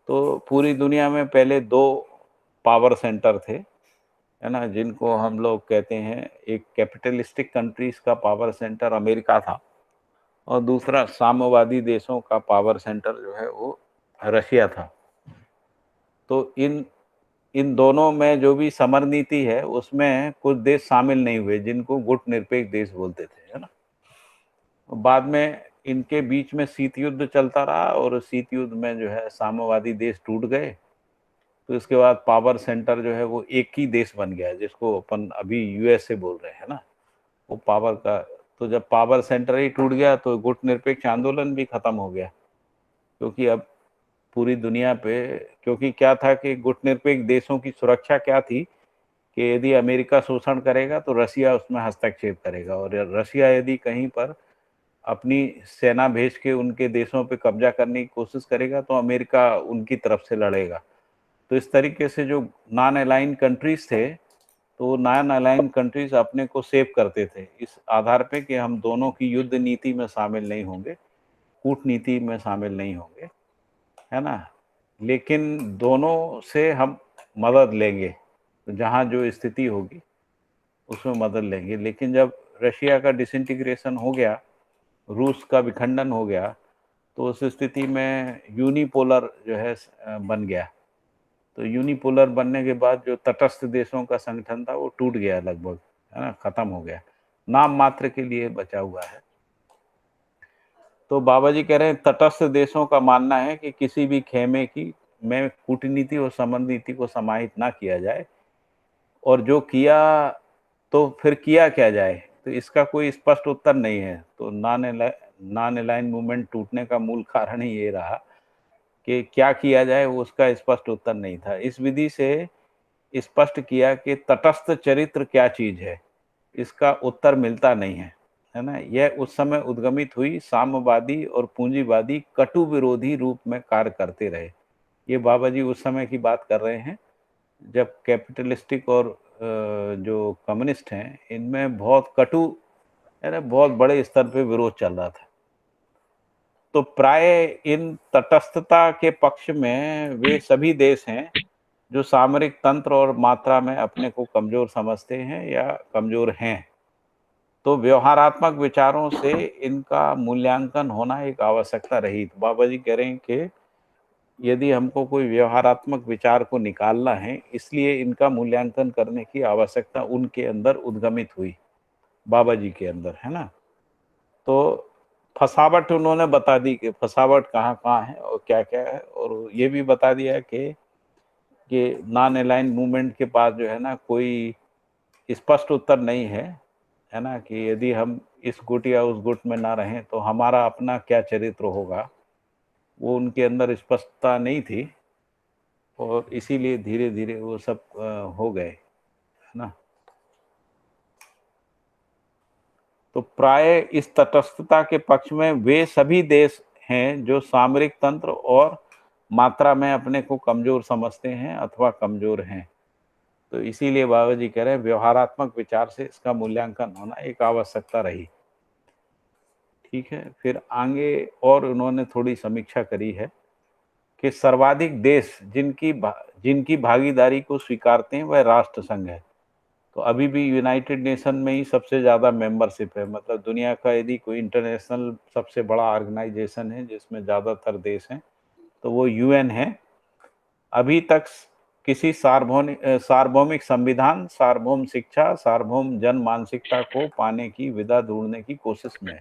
S1: तो पूरी दुनिया में पहले 2 पावर सेंटर थे, है ना? जिनको हम लोग कहते हैं, एक कैपिटलिस्टिक कंट्रीज का पावर सेंटर अमेरिका था, और दूसरा साम्यवादी देशों का पावर सेंटर जो है वो रशिया था। तो इन इन दोनों में जो भी समर नीति है, उसमें कुछ देश शामिल नहीं हुए, जिनको गुट निरपेक्ष देश बोलते थे, है ना? बाद में इनके बीच में शीत युद्ध चलता रहा, और शीत युद्ध में जो है साम्यवादी देश टूट गए। तो इसके बाद पावर सेंटर जो है वो एक ही देश बन गया, जिसको अपन अभी यूएसए बोल रहे हैं ना, वो पावर का। तो जब पावर सेंटर ही टूट गया तो गुट निरपेक्ष आंदोलन भी खत्म हो गया, क्योंकि अब पूरी दुनिया पे, क्योंकि क्या था कि गुट निरपेक्ष देशों की सुरक्षा क्या थी कि यदि अमेरिका शोषण करेगा तो रसिया उसमें हस्तक्षेप करेगा, और रसिया यदि कहीं पर अपनी सेना भेज के उनके देशों पे कब्जा करने की कोशिश करेगा तो अमेरिका उनकी तरफ से लड़ेगा। तो इस तरीके से जो नॉन अलाइन कंट्रीज थे, तो नॉन अलाइन कंट्रीज अपने को सेव करते थे इस आधार पे कि हम दोनों की युद्ध नीति में शामिल नहीं होंगे, कूटनीति में शामिल नहीं होंगे, है ना, लेकिन दोनों से हम मदद लेंगे, तो जहाँ जो स्थिति होगी उसमें मदद लेंगे। लेकिन जब रशिया का डिसइंटीग्रेशन हो गया, रूस का विखंडन हो गया, तो उस स्थिति में यूनिपोलर जो है बन गया। तो यूनिपोलर बनने के बाद जो तटस्थ देशों का संगठन था वो टूट गया लगभग, है ना, खत्म हो गया, नाम मात्र के लिए बचा हुआ है। तो बाबा जी कह रहे हैं तटस्थ देशों का मानना है कि किसी भी खेमे की में कूटनीति और समरनीति को समाहित ना किया जाए, और जो किया तो फिर किया क्या जाए, तो इसका कोई स्पष्ट उत्तर नहीं है। तो नॉन अलाइन मूवमेंट टूटने का मूल कारण ही ये रहा कि क्या किया जाए, वो उसका स्पष्ट उत्तर नहीं था। इस विधि से स्पष्ट किया कि तटस्थ चरित्र क्या चीज है, इसका उत्तर मिलता नहीं है ना। यह उस समय उद्गमित हुई, साम्यवादी और पूंजीवादी कटु विरोधी रूप में कार्य करते रहे। ये बाबा जी उस समय की बात कर रहे हैं जब कैपिटलिस्टिक और जो कम्युनिस्ट हैं इनमें बहुत कटु, है ना, बहुत बड़े स्तर पे विरोध चल रहा था। तो प्राय इन तटस्थता के पक्ष में वे सभी देश हैं जो सामरिक तंत्र और मात्रा में अपने को कमजोर समझते हैं या कमजोर हैं। तो व्यवहारात्मक विचारों से इनका मूल्यांकन होना एक आवश्यकता रही। तो बाबा जी कह रहे हैं कि यदि हमको कोई व्यवहारात्मक विचार को निकालना है, इसलिए इनका मूल्यांकन करने की आवश्यकता उनके अंदर उद्गमित हुई, बाबा जी के अंदर, है ना। तो फसावट उन्होंने बता दी कि फसावट कहाँ कहाँ है और क्या क्या है, और ये भी बता दिया कि नॉन अलाइन मूवमेंट के पास जो है ना कोई स्पष्ट उत्तर नहीं है ना, कि यदि हम इस गुट या उस गुट में ना रहें तो हमारा अपना क्या चरित्र होगा, वो उनके अंदर स्पष्टता नहीं थी, और इसीलिए धीरे धीरे वो सब हो गए, है ना। तो प्राय इस तटस्थता के पक्ष में वे सभी देश हैं जो सामरिक तंत्र और मात्रा में अपने को कमजोर समझते हैं अथवा कमजोर हैं। तो इसीलिए बाबा जी कह रहे हैं व्यवहारात्मक विचार से इसका मूल्यांकन होना एक आवश्यकता रही। ठीक है, फिर आगे और उन्होंने थोड़ी समीक्षा करी है कि सर्वाधिक देश जिनकी भागीदारी को स्वीकारते हैं वह राष्ट्र संघ है। तो अभी भी यूनाइटेड नेशन में ही सबसे ज़्यादा मेंबरशिप है, मतलब दुनिया का यदि कोई इंटरनेशनल सबसे बड़ा ऑर्गेनाइजेशन है जिसमें ज़्यादातर देश हैं तो वो यूएन है। अभी तक किसी सार्वभौमिक संविधान, सार्वभौम शिक्षा, सार्वभौम जन मानसिकता को पाने की विधा ढूंढने की कोशिश में है।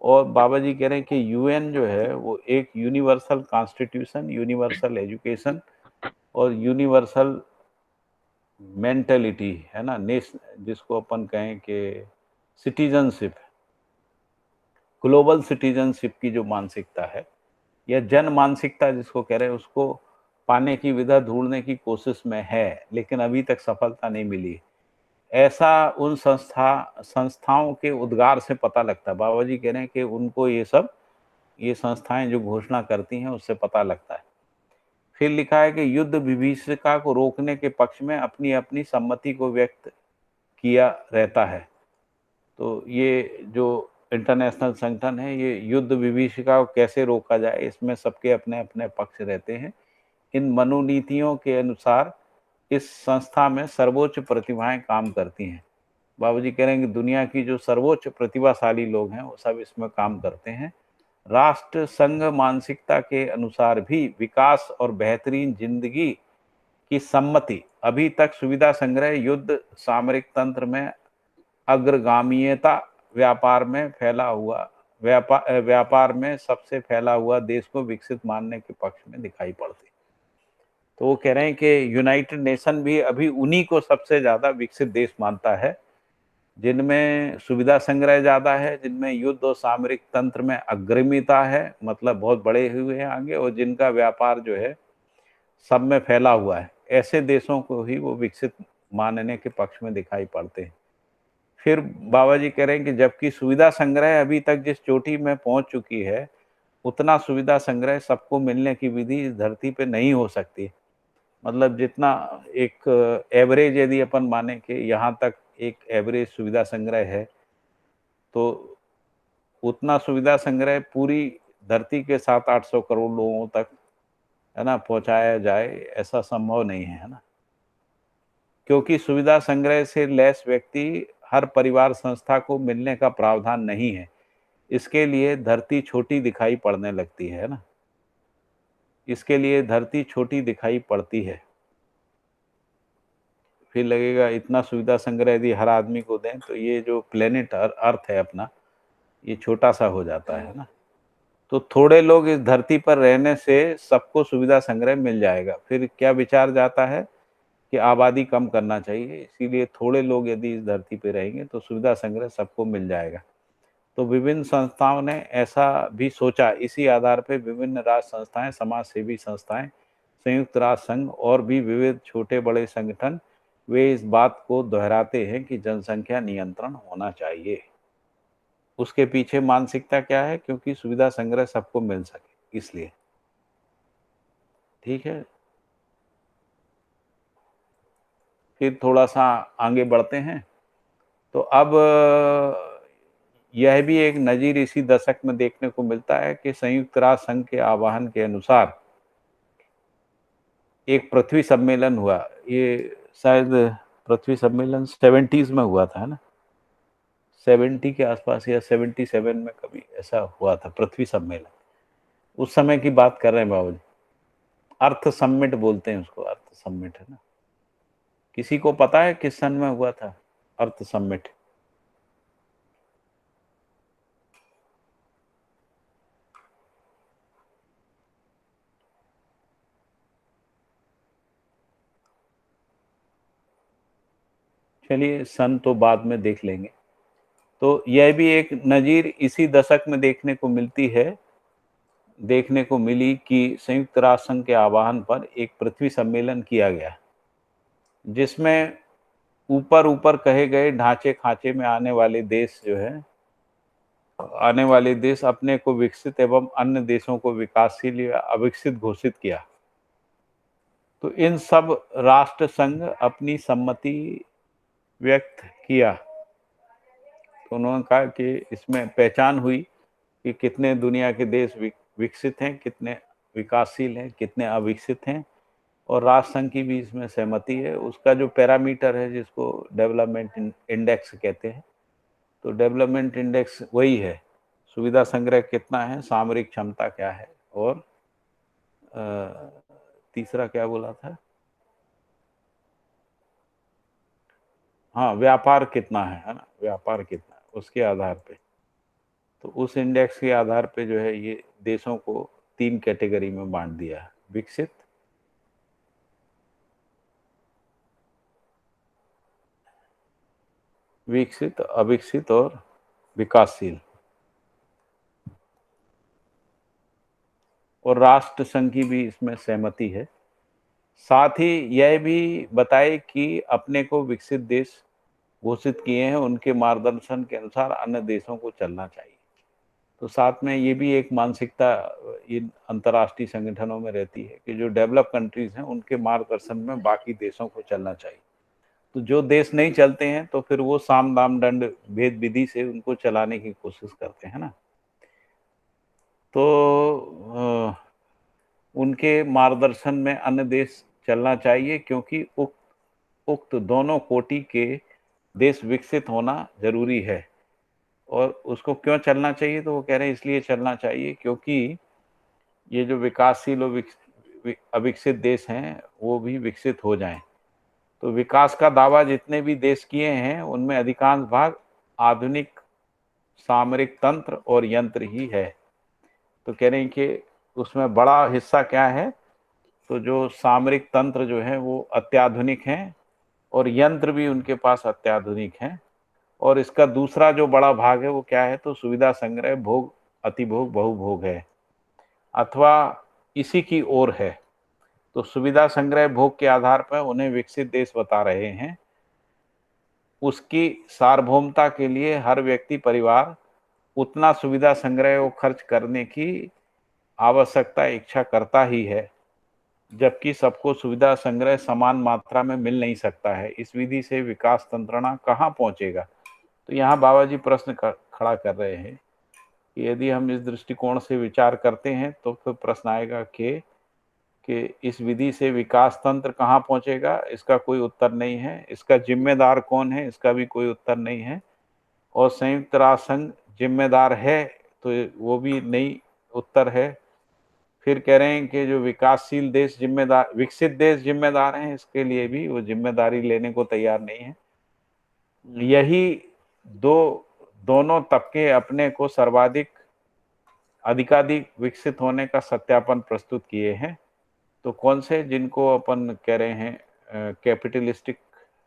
S1: और बाबा जी कह रहे हैं कि यूएन जो है वो एक यूनिवर्सल कॉन्स्टिट्यूशन, यूनिवर्सल एजुकेशन और यूनिवर्सल मेंटेलिटी, है ना, जिसको अपन कहें कि सिटीजनशिप, ग्लोबल सिटीजनशिप की जो मानसिकता है या जन मानसिकता जिसको कह रहे हैं, उसको पाने की विधा ढूंढने की कोशिश में है, लेकिन अभी तक सफलता नहीं मिली। ऐसा उन संस्थाओं के उद्गार से पता लगता है। बाबा जी कह रहे हैं कि उनको ये संस्थाएं जो घोषणा करती हैं उससे पता लगता है। फिर लिखा है कि युद्ध विभीषिका को रोकने के पक्ष में अपनी अपनी सम्मति को व्यक्त किया रहता है। तो ये जो इंटरनेशनल संगठन है, ये युद्ध विभीषिका को कैसे रोका जाए, इसमें सबके अपने अपने पक्ष रहते हैं। इन मनोनीतियों के अनुसार इस संस्था में सर्वोच्च प्रतिभाएं काम करती हैं। बाबूजी कह रहे हैं कि दुनिया की जो सर्वोच्च प्रतिभाशाली लोग हैं वो सब इसमें काम करते हैं। राष्ट्र संघ मानसिकता के अनुसार भी विकास और बेहतरीन जिंदगी की सम्मति अभी तक सुविधा संग्रह, युद्ध, सामरिक तंत्र में अग्रगामीता, व्यापार में सबसे फैला हुआ देश को विकसित मानने के पक्ष में दिखाई पड़ती। तो वो कह रहे हैं कि यूनाइटेड नेशन भी अभी उन्हीं को सबसे ज्यादा विकसित देश मानता है जिनमें सुविधा संग्रह ज्यादा है, जिनमें युद्ध और सामरिक तंत्र में अग्रमीता है, मतलब बहुत बड़े हुए हैं आगे, और जिनका व्यापार जो है सब में फैला हुआ है। ऐसे देशों को ही वो विकसित मानने के पक्ष में दिखाई पड़ते हैं। फिर बाबा जी कह रहे हैं कि जबकि सुविधा संग्रह अभी तक जिस चोटी में पहुंच चुकी है, उतना सुविधा संग्रह सबको मिलने की विधि इस धरती पे नहीं हो सकती। मतलब जितना एक एवरेज यदि अपन माने कि यहाँ तक एक एवरेज सुविधा संग्रह है, तो उतना सुविधा संग्रह पूरी धरती के 700-800 करोड़ लोगों तक, है ना, पहुंचाया जाए, ऐसा संभव नहीं है ना। क्योंकि सुविधा संग्रह से लैस व्यक्ति हर परिवार संस्था को मिलने का प्रावधान नहीं है। इसके लिए धरती छोटी दिखाई पड़ने लगती है ना। इसके लिए धरती छोटी दिखाई पड़ती है। फिर लगेगा इतना सुविधा संग्रह यदि हर आदमी को दें तो ये जो प्लेनेट अर्थ है अपना, ये छोटा सा हो जाता है ना। तो थोड़े लोग इस धरती पर रहने से सबको सुविधा संग्रह मिल जाएगा। फिर क्या विचार जाता है कि आबादी कम करना चाहिए, इसीलिए थोड़े लोग यदि इस धरती पे रहेंगे तो सुविधा संग्रह सबको मिल जाएगा। तो विभिन्न संस्थाओं ने ऐसा भी सोचा। इसी आधार पर विभिन्न राष्ट्र संस्थाएं, समाज सेवी संस्थाएं, संयुक्त राष्ट्र संघ और भी विविध छोटे बड़े संगठन, वे इस बात को दोहराते हैं कि जनसंख्या नियंत्रण होना चाहिए। उसके पीछे मानसिकता क्या है? क्योंकि सुविधा संग्रह सबको मिल सके, इसलिए। ठीक है, फिर थोड़ा सा आगे बढ़ते हैं। तो अब यह भी एक नजीर इसी दशक में देखने को मिलता है कि संयुक्त राष्ट्र संघ के आह्वान के अनुसार एक पृथ्वी सम्मेलन हुआ। ये शायद पृथ्वी सम्मेलन 70s में हुआ था, है ना, 70 के आसपास या 77 में कभी ऐसा हुआ था पृथ्वी सम्मेलन। उस समय की बात कर रहे हैं बाबू जी। अर्थ समिट बोलते हैं उसको, अर्थ समिट, है ना। किसी को पता है किस सन में हुआ था अर्थ समिट? चलिए, सन तो बाद में देख लेंगे। तो यह भी एक नजीर इसी दशक में देखने को मिली कि संयुक्त राष्ट्र संघ के आह्वान पर एक पृथ्वी सम्मेलन किया गया, जिसमें ऊपर ऊपर कहे गए ढांचे खांचे में आने वाले देश अपने को विकसित एवं अन्य देशों को विकासशील या अविकसित घोषित किया। तो इन सब राष्ट्र संघ अपनी सम्मति व्यक्त किया। तो उन्होंने कहा कि इसमें पहचान हुई कि कितने दुनिया के देश विकसित हैं, कितने विकासशील हैं, कितने अविकसित हैं, और राष्ट्र संघ की भी इसमें सहमति है। उसका जो पैरामीटर है, जिसको डेवलपमेंट इंडेक्स कहते हैं, तो डेवलपमेंट इंडेक्स वही है, सुविधा संग्रह कितना है, सामरिक क्षमता क्या है, और तीसरा क्या बोला था, हाँ, व्यापार कितना है ना, व्यापार कितना है, उसके आधार पे। तो उस इंडेक्स के आधार पे जो है ये देशों को 3 कैटेगरी में बांट दिया है: विकसित, अविकसित और विकासशील। और राष्ट्र संघ की भी इसमें सहमति है। साथ ही यह भी बताए कि अपने को विकसित देश घोषित किए हैं, उनके मार्गदर्शन के अनुसार अन्य देशों को चलना चाहिए। तो साथ में ये भी एक मानसिकता इन अंतर्राष्ट्रीय संगठनों में रहती है कि जो डेवलप कंट्रीज हैं उनके मार्गदर्शन में बाकी देशों को चलना चाहिए। तो जो देश नहीं चलते हैं तो फिर वो साम दाम दंड भेद विधि से उनको चलाने की कोशिश करते हैं ना। तो उनके मार्गदर्शन में अन्य देश चलना चाहिए, क्योंकि उक्त दोनों कोटि के देश विकसित होना जरूरी है। और उसको क्यों चलना चाहिए? तो वो कह रहे हैं इसलिए चलना चाहिए क्योंकि ये जो विकासशील और अविकसित देश हैं वो भी विकसित हो जाएं। तो विकास का दावा जितने भी देश किए हैं उनमें अधिकांश भाग आधुनिक सामरिक तंत्र और यंत्र ही है। तो कह रहे हैं कि उसमें बड़ा हिस्सा क्या है, तो जो सामरिक तंत्र जो है वो अत्याधुनिक हैं और यंत्र भी उनके पास अत्याधुनिक हैं। और इसका दूसरा जो बड़ा भाग है वो क्या है, तो सुविधा संग्रह, भोग, अतिभोग, बहुभोग है, अथवा इसी की ओर है। तो सुविधा संग्रह भोग के आधार पर उन्हें विकसित देश बता रहे हैं। उसकी सार्वभौमता के लिए हर व्यक्ति परिवार उतना सुविधा संग्रह को खर्च करने की आवश्यकता इच्छा करता ही है, जबकि सबको सुविधा संग्रह समान मात्रा में मिल नहीं सकता है। इस विधि से विकास तंत्रणा कहाँ पहुंचेगा? तो यहाँ बाबा जी प्रश्न खड़ा कर रहे हैं कि यदि हम इस दृष्टिकोण से विचार करते हैं तो फिर प्रश्न आएगा कि इस विधि से विकास तंत्र कहाँ पहुंचेगा? इसका कोई उत्तर नहीं है। इसका जिम्मेदार कौन है? इसका भी कोई उत्तर नहीं है। और संयुक्त राष्ट्र संघ जिम्मेदार है तो वो भी नहीं उत्तर है। फिर कह रहे हैं कि जो विकासशील देश जिम्मेदार, विकसित देश जिम्मेदार हैं, इसके लिए भी वो जिम्मेदारी लेने को तैयार नहीं है। यही दोनों तबके अपने को सर्वाधिक अधिकाधिक विकसित होने का सत्यापन प्रस्तुत किए हैं। तो कौन से? जिनको अपन कह रहे हैं कैपिटलिस्टिक,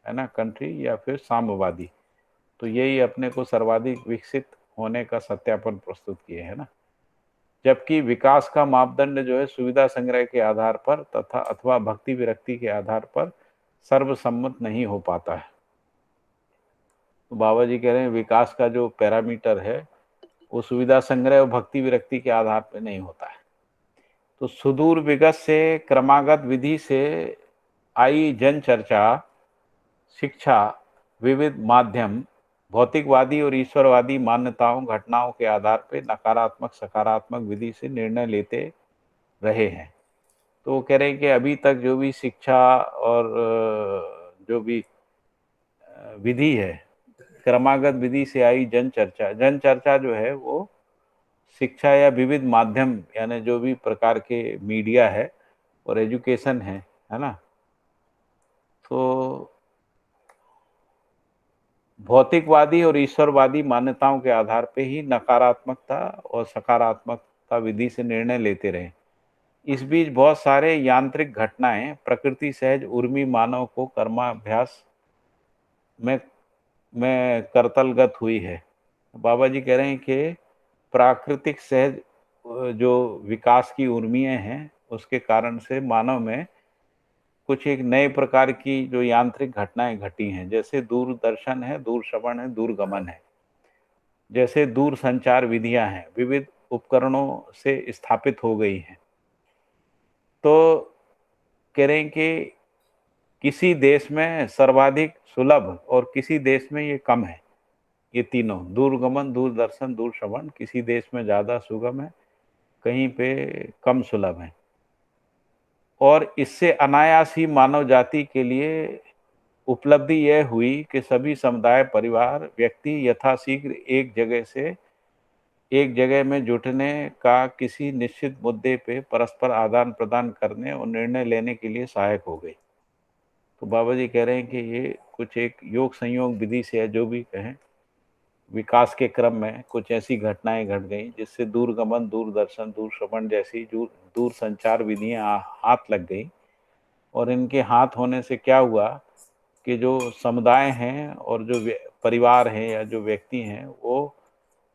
S1: है ना, कंट्री, या फिर साम्यवादी। तो यही अपने को सर्वाधिक विकसित होने का सत्यापन प्रस्तुत किए हैं ना। जबकि विकास का मापदंड जो है सुविधा संग्रह के आधार पर तथा अथवा भक्ति विरक्ति के आधार पर सर्वसम्मत नहीं हो पाता है। तो बाबा जी कह रहे हैं विकास का जो पैरामीटर है वो सुविधा संग्रह और भक्ति विरक्ति के आधार पर नहीं होता है। तो सुदूर विगत से क्रमागत विधि से आई जन चर्चा, शिक्षा, विविध माध्यम, भौतिकवादी और ईश्वरवादी मान्यताओं घटनाओं के आधार पर नकारात्मक सकारात्मक विधि से निर्णय लेते रहे हैं। तो वो कह रहे हैं कि अभी तक जो भी शिक्षा और जो भी विधि है, क्रमागत विधि से आई जन चर्चा जो है वो शिक्षा या विविध माध्यम, यानी जो भी प्रकार के मीडिया है और एजुकेशन है ना, तो भौतिकवादी और ईश्वरवादी मान्यताओं के आधार पे ही नकारात्मकता और सकारात्मकता विधि से निर्णय लेते रहे। इस बीच बहुत सारे यांत्रिक घटनाएं प्रकृति सहज उर्मी मानव को कर्माभ्यास में करतलगत हुई है। बाबा जी कह रहे हैं कि प्राकृतिक सहज जो विकास की उर्मियां हैं उसके कारण से मानव में कुछ एक नए प्रकार की जो यांत्रिक घटनाएं घटी हैं, जैसे दूरदर्शन है, दूरश्रवण है, दूरगमन है, जैसे दूर संचार विधियां हैं, विविध उपकरणों से स्थापित हो गई हैं। तो कह रहे हैं कि किसी देश में सर्वाधिक सुलभ और किसी देश में ये कम है। ये तीनों, दूरगमन, दूरदर्शन, दूरश्रवण, किसी देश में ज़्यादा सुगम है, कहीं पे कम सुलभ है। और इससे अनायास ही मानव जाति के लिए उपलब्धि यह हुई कि सभी समुदाय, परिवार, व्यक्ति यथाशीघ्र एक जगह में जुटने का किसी निश्चित मुद्दे पे परस्पर आदान प्रदान करने और निर्णय लेने के लिए सहायक हो गई। तो बाबा जी कह रहे हैं कि ये कुछ एक योग संयोग विधि से है, जो भी कहें, विकास के क्रम में कुछ ऐसी घटनाएं घट गई जिससे दूरगमन, दूरदर्शन, दूरश्रवण जैसी दूर संचार विधियां हाथ लग गई। और इनके हाथ होने से क्या हुआ कि जो समुदाय हैं और जो परिवार हैं या जो व्यक्ति हैं वो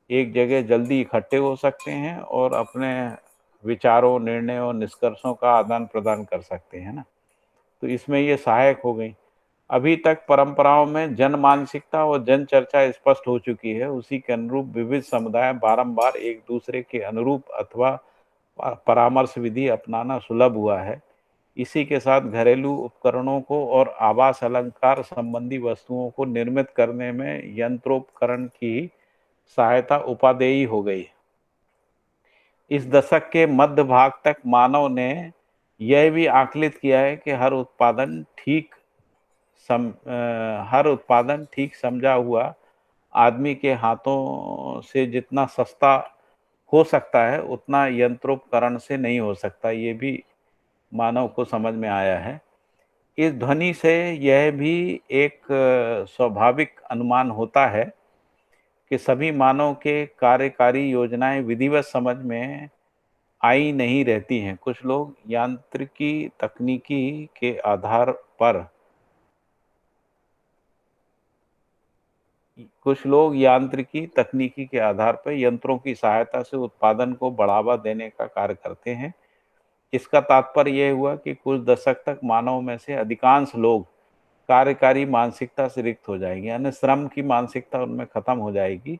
S1: एक जगह जल्दी इकट्ठे हो सकते हैं और अपने विचारों, निर्णयों, निष्कर्षों का आदान प्रदान कर सकते हैं ना। तो इसमें ये सहायक हो गई। अभी तक परंपराओं में जन मानसिकता और जन चर्चा स्पष्ट हो चुकी है। उसी के अनुरूप विविध समुदाय बारंबार एक दूसरे के अनुरूप अथवा परामर्श विधि अपनाना सुलभ हुआ है। इसी के साथ घरेलू उपकरणों को और आवास अलंकार संबंधी वस्तुओं को निर्मित करने में यंत्रोपकरण की सहायता उपादेय हो गई। इस दशक के मध्य भाग तक मानव ने यह भी आकलित किया है कि हर उत्पादन ठीक समझा हुआ आदमी के हाथों से जितना सस्ता हो सकता है उतना यंत्रोपकरण से नहीं हो सकता। ये भी मानव को समझ में आया है। इस ध्वनि से यह भी एक स्वाभाविक अनुमान होता है कि सभी मानव के कार्यकारी योजनाएं विधिवत समझ में आई नहीं रहती हैं। कुछ लोग यांत्रिकी तकनीकी के आधार पर यंत्रों की सहायता से उत्पादन को बढ़ावा देने का कार्य करते हैं। इसका तात्पर्य यह हुआ कि कुछ दशक तक मानव में से अधिकांश लोग कार्यकारी मानसिकता से रिक्त हो जाएंगे, यानी श्रम की मानसिकता उनमें खत्म हो जाएगी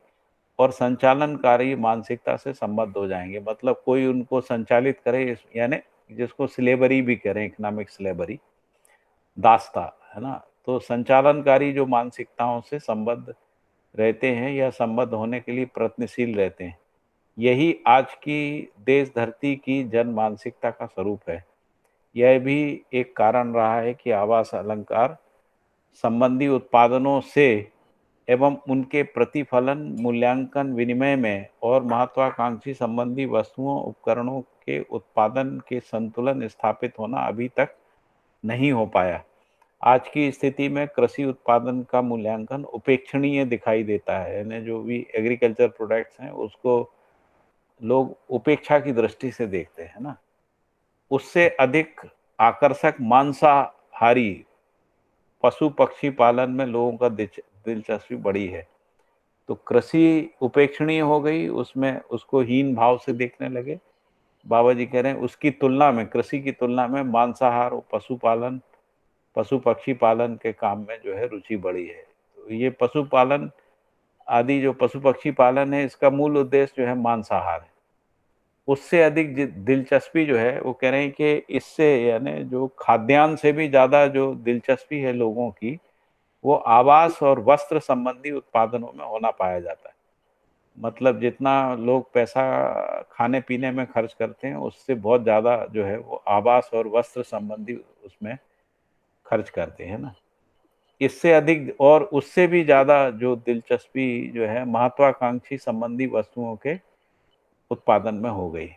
S1: और संचालनकारी मानसिकता से संबद्ध हो जाएंगे। मतलब कोई उनको संचालित करे, यानी जिसको स्लेवरी भी करें, इकोनॉमिक स्लेवरी, दासता, है ना। तो संचालनकारी जो मानसिकताओं से संबद्ध रहते हैं या संबद्ध होने के लिए प्रयत्नशील रहते हैं, यही आज की देश धरती की जन मानसिकता का स्वरूप है। यह भी एक कारण रहा है कि आवास अलंकार संबंधी उत्पादनों से एवं उनके प्रतिफलन मूल्यांकन विनिमय में और महत्वाकांक्षी संबंधी वस्तुओं उपकरणों के उत्पादन के संतुलन स्थापित होना अभी तक नहीं हो पाया। आज की स्थिति में कृषि उत्पादन का मूल्यांकन उपेक्षणीय दिखाई देता है, यानी जो भी एग्रीकल्चर प्रोडक्ट्स हैं उसको लोग उपेक्षा की दृष्टि से देखते हैं ना। उससे अधिक आकर्षक मांसाहारी पशु पक्षी पालन में लोगों का दिलचस्पी बढ़ी है। तो कृषि उपेक्षणीय हो गई, उसमें उसको हीन भाव से देखने लगे। बाबा जी कह रहे हैं उसकी तुलना में, कृषि की तुलना में मांसाहार और पशुपालन, पशु पक्षी पालन के काम में जो है रुचि बढ़ी है। तो ये पशुपालन आदि जो पशु पक्षी पालन है, इसका मूल उद्देश्य जो है मांसाहार है। उससे अधिक दिलचस्पी जो है वो कह रहे हैं कि इससे, यानी जो खाद्यान्न से भी ज्यादा जो दिलचस्पी है लोगों की, वो आवास और वस्त्र संबंधी उत्पादनों में होना पाया जाता है। मतलब जितना लोग पैसा खाने पीने में खर्च करते हैं, उससे बहुत ज़्यादा जो है वो आवास और वस्त्र संबंधी उसमें खर्च करते हैं ना। इससे अधिक और उससे भी ज़्यादा जो दिलचस्पी जो है महत्वाकांक्षी संबंधी वस्तुओं के उत्पादन में हो गई।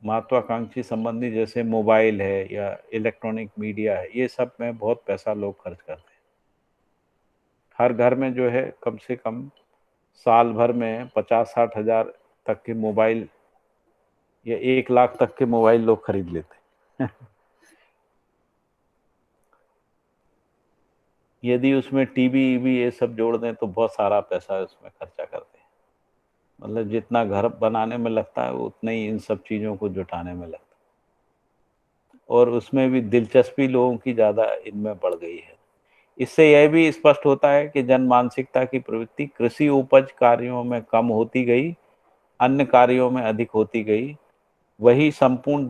S1: महत्वाकांक्षी संबंधी जैसे मोबाइल है या इलेक्ट्रॉनिक मीडिया है, ये सब में बहुत पैसा लोग खर्च करते हैं। हर घर में जो है कम से कम साल भर में 50-60 हजार तक के मोबाइल या 1 लाख तक के मोबाइल लोग खरीद लेते हैं। यदि उसमें टीवी भी ये सब जोड़ दें तो बहुत सारा पैसा उसमें खर्चा करते हैं। मतलब जितना घर बनाने में लगता है उतना ही इन सब चीज़ों को जुटाने में लगता है, और उसमें भी दिलचस्पी लोगों की ज़्यादा इनमें बढ़ गई है। इससे यह भी स्पष्ट होता है कि जन मानसिकता की प्रवृत्ति कृषि उपज कार्यों में कम होती गई, अन्य कार्यों में अधिक होती गई। वही संपूर्ण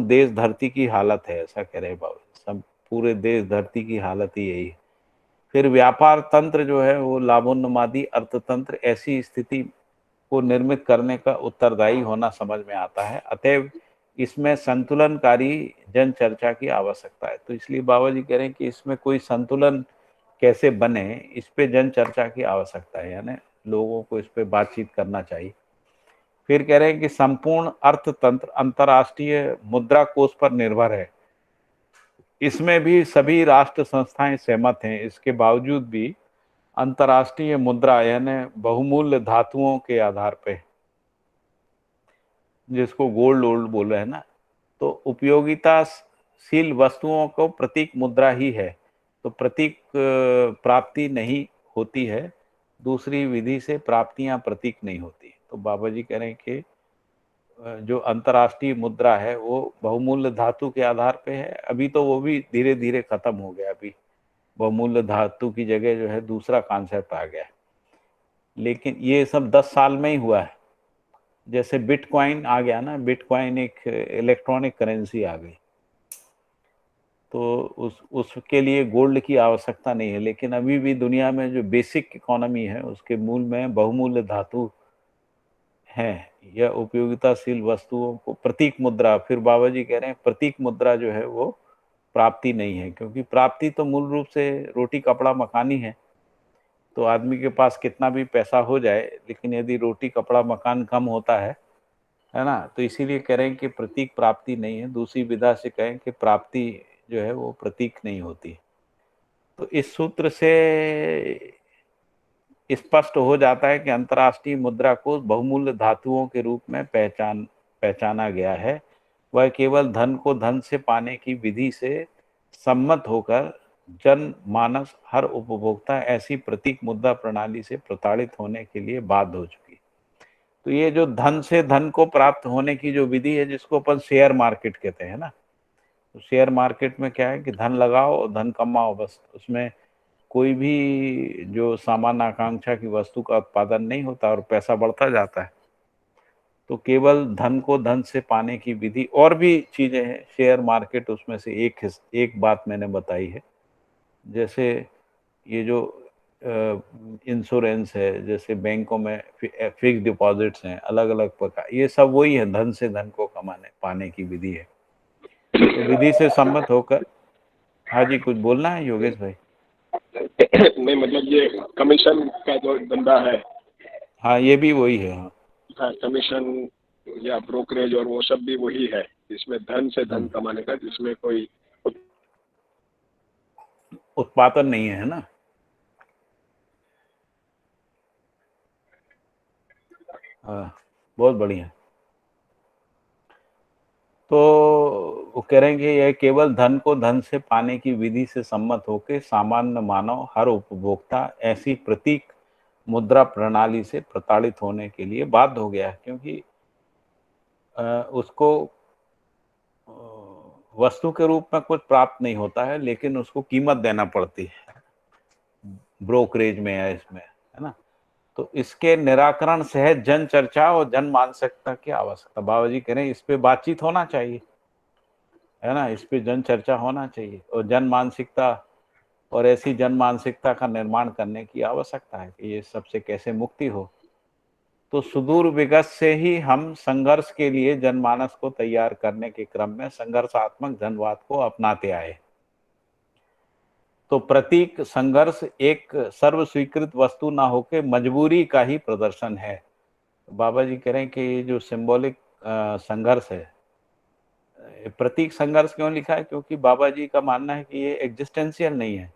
S1: देश धरती की हालत है, ऐसा कह रहे बाबा। पूरे देश धरती की हालत ही यही है। फिर व्यापार तंत्र जो है वो लाभोन्मादी अर्थतंत्र ऐसी स्थिति को निर्मित करने का उत्तरदायी होना समझ में आता है। अतएव इसमें संतुलनकारी जन चर्चा की आवश्यकता है। तो इसलिए बाबा जी कह रहे हैं कि इसमें कोई संतुलन कैसे बने, इस पे जन चर्चा की आवश्यकता है, यानी लोगों को इस पे बातचीत करना चाहिए। फिर कह रहे हैं कि संपूर्ण अर्थतंत्र अंतर्राष्ट्रीय मुद्रा कोष पर निर्भर है। इसमें भी सभी राष्ट्र संस्थाएं सहमत हैं। इसके बावजूद भी अंतर्राष्ट्रीय मुद्रा यानी बहुमूल्य धातुओं के आधार पे, जिसको गोल्ड वोल्ड बोल रहे हैं ना, तो उपयोगिताशील वस्तुओं को प्रतीक मुद्रा ही है। तो प्रतीक प्राप्ति नहीं होती है, दूसरी विधि से प्राप्तियां प्रतीक नहीं होती। तो बाबा जी कह रहे हैं कि जो अंतर्राष्ट्रीय मुद्रा है वो बहुमूल्य धातु के आधार पे है। अभी तो वो भी धीरे धीरे खत्म हो गया। अभी बहुमूल्य धातु की जगह जो है दूसरा कॉन्सेप्ट आ गया है, लेकिन ये सब 10 साल में ही हुआ है। जैसे बिटकॉइन आ गया ना, बिटकॉइन एक इलेक्ट्रॉनिक करेंसी आ गई, तो उसके लिए गोल्ड की आवश्यकता नहीं है। लेकिन अभी भी दुनिया में जो बेसिक इकोनॉमी है उसके मूल में बहुमूल्य धातु है या उपयोगिताशील वस्तुओं को प्रतीक मुद्रा। फिर बाबा जी कह रहे हैं प्रतीक मुद्रा जो है वो प्राप्ति नहीं है, क्योंकि प्राप्ति तो मूल रूप से रोटी कपड़ा मकान ही है। तो आदमी के पास कितना भी पैसा हो जाए, लेकिन यदि रोटी कपड़ा मकान कम होता है ना, तो इसीलिए कह रहे हैं कि प्रतीक प्राप्ति नहीं है। दूसरी विधा से कहें कि प्राप्ति जो है वो प्रतीक नहीं होती। तो इस सूत्र से स्पष्ट हो जाता है कि अंतर्राष्ट्रीय मुद्रा को बहुमूल्य धातुओं के रूप में पहचाना गया है। वह केवल धन को धन से पाने की विधि से सम्मत होकर जन मानस हर उपभोक्ता ऐसी प्रतीक मुद्रा प्रणाली से प्रताड़ित होने के लिए बाध्य हो चुकी। तो ये जो धन से धन को प्राप्त होने की जो विधि है, जिसको अपन शेयर मार्केट कहते हैं ना, तो शेयर मार्केट में क्या है कि धन लगाओ और धन कमाओ, बस। उसमें कोई भी जो सामान्य आकांक्षा की वस्तु का उत्पादन नहीं होता और पैसा बढ़ता जाता है। तो केवल धन को धन से पाने की विधि और भी चीजें हैं, शेयर मार्केट उसमें से एक बात मैंने बताई है। जैसे ये जो इंश्योरेंस है, जैसे बैंकों में फिक्स डिपॉजिट्स हैं अलग अलग प्रकार, ये सब वही है, धन से धन को कमाने पाने की विधि है। तो विधि से सम्मत होकर, हाँ जी, कुछ बोलना है योगेश भाई?
S3: नहीं, मतलब ये कमीशन का जो धंधा है।
S1: हाँ, ये भी वही है। हाँ,
S3: हाँ, कमीशन या ब्रोकरेज और वो सब भी वही है, इसमें धन से धन कमाने का, जिसमें कोई
S1: उत्पादन नहीं है ना। हाँ, बहुत बढ़िया। तो वो कह रहे हैं कि यह केवल धन को धन से पाने की विधि से सम्मत होकर सामान्य मानव, हर उपभोक्ता ऐसी प्रतीक मुद्रा प्रणाली से प्रताड़ित होने के लिए बाध्य हो गया है, क्योंकि उसको वस्तु के रूप में कुछ प्राप्त नहीं होता है, लेकिन उसको कीमत देना पड़ती है ब्रोकरेज में या इसमें, है ना। तो इसके निराकरण सहज जन चर्चा और जन मानसिकता की आवश्यकता। बाबा जी कह रहे हैं इस पे बातचीत होना चाहिए, है ना, इस पे जन चर्चा होना चाहिए और जन मानसिकता, और ऐसी जन मानसिकता का निर्माण करने की आवश्यकता है कि ये सबसे कैसे मुक्ति हो। तो सुदूर विगत से ही हम संघर्ष के लिए जनमानस को तैयार करने के क्रम में संघर्षात्मक जनवाद को अपनाते आए। तो प्रतीक संघर्ष एक सर्व स्वीकृत वस्तु ना होकर मजबूरी का ही प्रदर्शन है। बाबा जी कह रहे हैं कि ये जो सिंबॉलिक संघर्ष है, प्रतीक संघर्ष क्यों लिखा है? क्योंकि बाबा जी का मानना है कि ये एग्जिस्टेंशियल नहीं है,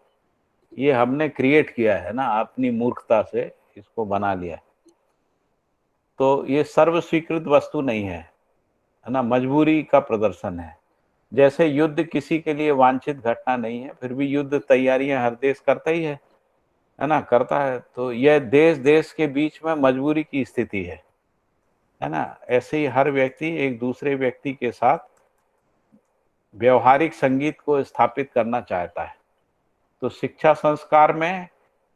S1: ये हमने क्रिएट किया है ना, अपनी मूर्खता से इसको बना लिया। तो ये सर्व स्वीकृत वस्तु नहीं है ना, मजबूरी का प्रदर्शन है। जैसे युद्ध किसी के लिए वांछित घटना नहीं है, फिर भी युद्ध तैयारियां हर देश करता ही है ना, करता है। तो यह देश देश के बीच में मजबूरी की स्थिति है ना। ऐसे ही हर व्यक्ति एक दूसरे व्यक्ति के साथ व्यवहारिक संगीत को स्थापित करना चाहता है। तो शिक्षा संस्कार में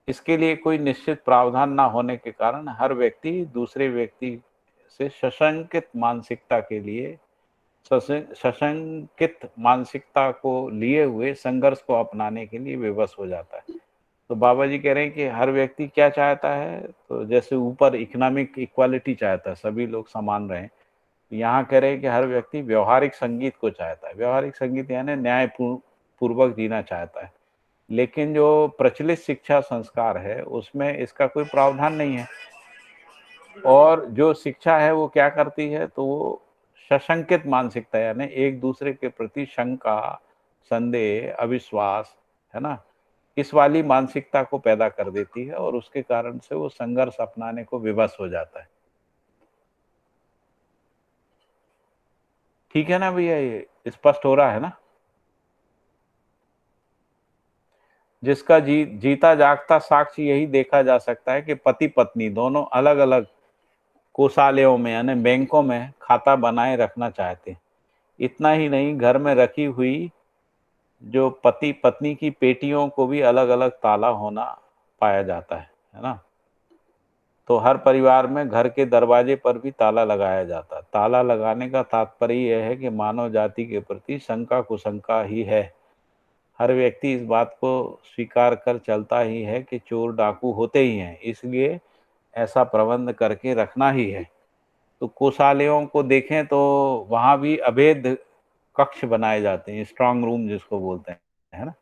S1: इसके लिए कोई निश्चित प्रावधान ना होने के कारण हर व्यक्ति दूसरे व्यक्ति से सशंकित मानसिकता के लिए, सशंकित मानसिकता को लिए हुए संघर्ष को अपनाने के लिए विवश हो जाता है। तो बाबा जी कह रहे हैं कि हर व्यक्ति क्या चाहता है? तो जैसे ऊपर इकोनॉमिक इक्वालिटी चाहता है, सभी लोग समान रहें। यहाँ कह रहे हैं कि हर व्यक्ति व्यवहारिक संगीत को चाहता है। व्यवहारिक संगीत यानी न्याय पूर्वक जीना चाहता है। लेकिन जो प्रचलित शिक्षा संस्कार है उसमें इसका कोई प्रावधान नहीं है। और जो शिक्षा है वो क्या करती है? तो वो सशंकित मानसिकता यानी एक दूसरे के प्रति शंका, संदेह, अविश्वास, है ना, इस वाली मानसिकता को पैदा कर देती है और उसके कारण से वो संघर्ष अपनाने को विवश हो जाता है। ठीक है ना भैया, ये स्पष्ट हो रहा है ना? जिसका जीता जागता साक्ष्य यही देखा जा सकता है कि पति पत्नी दोनों अलग अलग कोषालयों में यानी बैंकों में खाता बनाए रखना चाहते हैं। इतना ही नहीं, घर में रखी हुई जो पति पत्नी की पेटियों को भी अलग अलग ताला होना पाया जाता है ना। तो हर परिवार में घर के दरवाजे पर भी ताला लगाया जाता है। ताला लगाने का तात्पर्य यह है कि मानव जाति के प्रति शंका कुशंका ही है। हर व्यक्ति इस बात को स्वीकार कर चलता ही है कि चोर डाकू होते ही हैं, इसलिए ऐसा प्रबंध करके रखना ही है। तो कोषालयों को देखें तो वहां भी अभेद कक्ष बनाए जाते हैं, स्ट्रांग रूम जिसको बोलते हैं, है ना।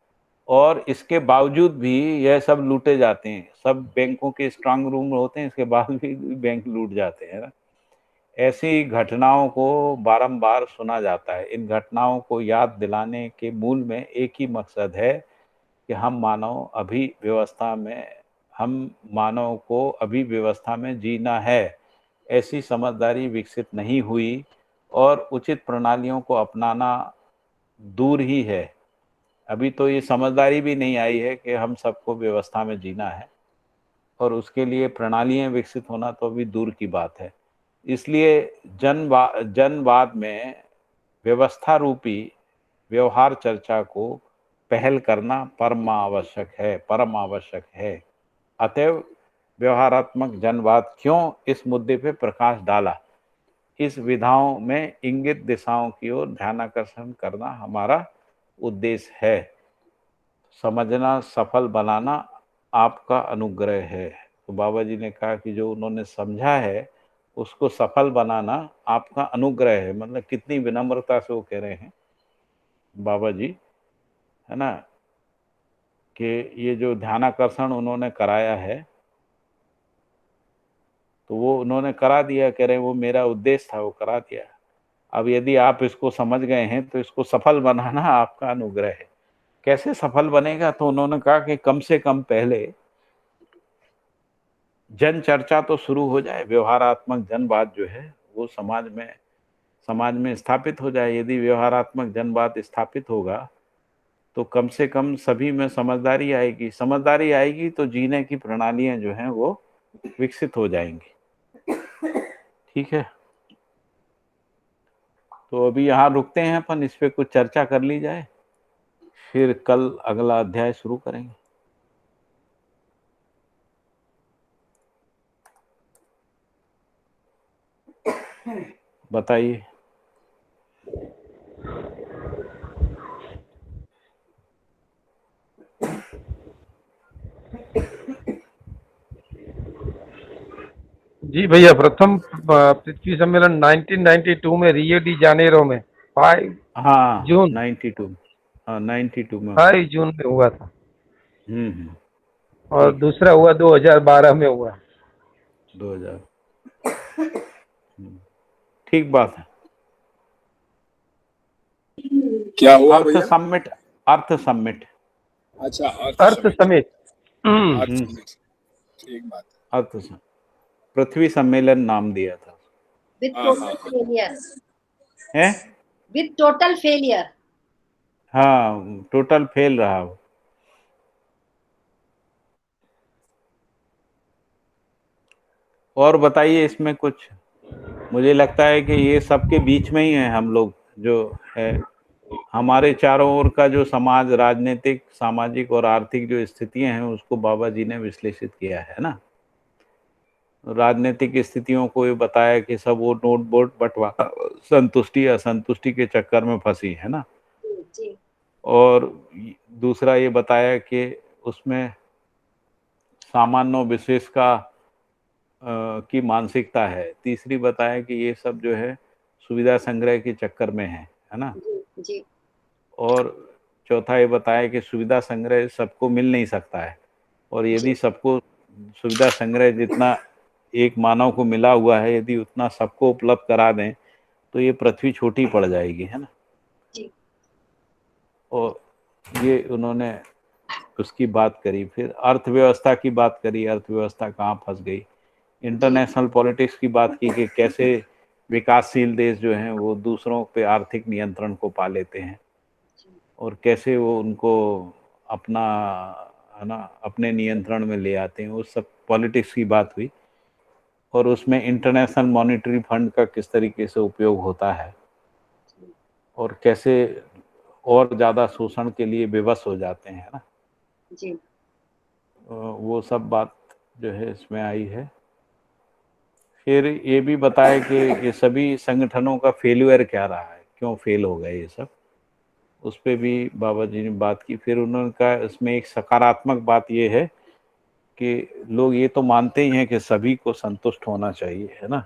S1: और इसके बावजूद भी यह सब लूटे जाते हैं। सब बैंकों के स्ट्रांग रूम होते हैं, इसके बाद भी बैंक लूट जाते हैं, है ना। ऐसी घटनाओं को बारंबार सुना जाता है। इन घटनाओं को याद दिलाने के मूल में एक ही मकसद है कि हम मानव को अभी व्यवस्था में जीना है। ऐसी समझदारी विकसित नहीं हुई और उचित प्रणालियों को अपनाना दूर ही है। अभी तो ये समझदारी भी नहीं आई है कि हम सबको व्यवस्था में जीना है, और उसके लिए प्रणालियां विकसित होना तो अभी दूर की बात है। इसलिए जनवाद में व्यवस्था रूपी व्यवहार चर्चा को पहल करना परम आवश्यक है। अतएव व्यवहारात्मक जनवाद क्यों इस मुद्दे पे प्रकाश डाला, इस विधाओं में इंगित दिशाओं की ओर ध्यानाकर्षण करना हमारा उद्देश्य है। समझना, सफल बनाना आपका अनुग्रह है। तो बाबा जी ने कहा कि जो उन्होंने समझा है उसको सफल बनाना आपका अनुग्रह है। मतलब कितनी विनम्रता से वो कह रहे हैं बाबा जी, है ना, कि ये जो ध्यानाकर्षण उन्होंने कराया है तो वो उन्होंने करा दिया, कह रहे हैं वो मेरा उद्देश्य था, वो करा दिया। अब यदि आप इसको समझ गए हैं तो इसको सफल बनाना आपका अनुग्रह है। कैसे सफल बनेगा? तो उन्होंने कहा कि कम से कम पहले जन चर्चा तो शुरू हो जाए, व्यवहारात्मक जनवाद जो है वो समाज में स्थापित हो जाए। यदि व्यवहारात्मक जनवाद स्थापित होगा तो कम से कम सभी में समझदारी आएगी। समझदारी आएगी तो जीने की प्रणालियां जो हैं वो विकसित हो जाएंगी। ठीक है, तो अभी यहाँ रुकते हैं अपन, इस पे कुछ चर्चा कर ली जाए, फिर कल अगला अध्याय शुरू करेंगे। बताइए।
S4: जी भैया, प्रथम पृथ्वी सम्मेलन 1992 में रियो डी जानेरो में 5
S1: हाँ,
S4: जून
S1: 92। हाँ, 92 में हुआ।
S4: 5 जून में हुआ था। और
S1: ठीक है,
S4: दूसरा हुआ 2012 में हुआ।
S1: 2000। ठीक बात है।
S3: क्या हुआ
S1: अर्थ
S3: भैया?
S1: समिट, अर्थ समिट,
S3: अच्छा,
S4: अर्थ समिट।
S3: अर्थ समिट, ठीक बात
S1: अर्थ समिट, पृथ्वी सम्मेलन नाम दिया था।
S5: with
S3: हाँ,
S5: total
S3: हाँ, हाँ।
S5: failure.
S1: है?
S5: With total failure.
S1: हाँ, टोटल फेल रहा वो। और बताइए इसमें कुछ। मुझे लगता है कि ये सबके बीच में ही है हम लोग, जो है हमारे चारों ओर का जो समाज, राजनीतिक, सामाजिक और आर्थिक जो स्थितियां हैं उसको बाबा जी ने विश्लेषित किया है ना। राजनीतिक स्थितियों को ये बताया कि सब वो नोट बोर्ड बंटवा संतुष्टि असंतुष्टि के चक्कर में फंसी है ना।
S5: जी.
S1: और दूसरा ये बताया कि उसमें सामान्य विशेष का की मानसिकता है। तीसरी बताया कि ये सब जो है सुविधा संग्रह के चक्कर में है ना।
S5: जी.
S1: और चौथा ये बताया कि सुविधा संग्रह सबको मिल नहीं सकता है, और यदि सबको सुविधा संग्रह जितना एक मानव को मिला हुआ है यदि उतना सबको उपलब्ध करा दें तो ये पृथ्वी छोटी पड़ जाएगी, है ना।
S5: जी.
S1: और ये उन्होंने उसकी बात करी। फिर अर्थव्यवस्था की बात करी, अर्थव्यवस्था कहाँ फंस गई। इंटरनेशनल पॉलिटिक्स की बात की कि कैसे विकासशील देश जो हैं वो दूसरों पे आर्थिक नियंत्रण को पा लेते हैं और कैसे वो उनको अपना, है ना, अपने नियंत्रण में ले आते हैं। उस सब पॉलिटिक्स की बात हुई। और उसमें इंटरनेशनल मॉनेटरी फंड का किस तरीके से उपयोग होता है और कैसे और ज़्यादा शोषण के लिए विवश हो जाते हैं, है ना।
S5: जी.
S1: वो सब बात जो है इसमें आई है। फिर ये भी बताया कि ये सभी संगठनों का फेल्यूर क्या रहा है, क्यों फेल हो गए ये सब, उस पर भी बाबा जी ने बात की। फिर उन्होंने कहा इसमें एक सकारात्मक बात ये है कि लोग ये तो मानते ही हैं कि सभी को संतुष्ट होना चाहिए, है ना।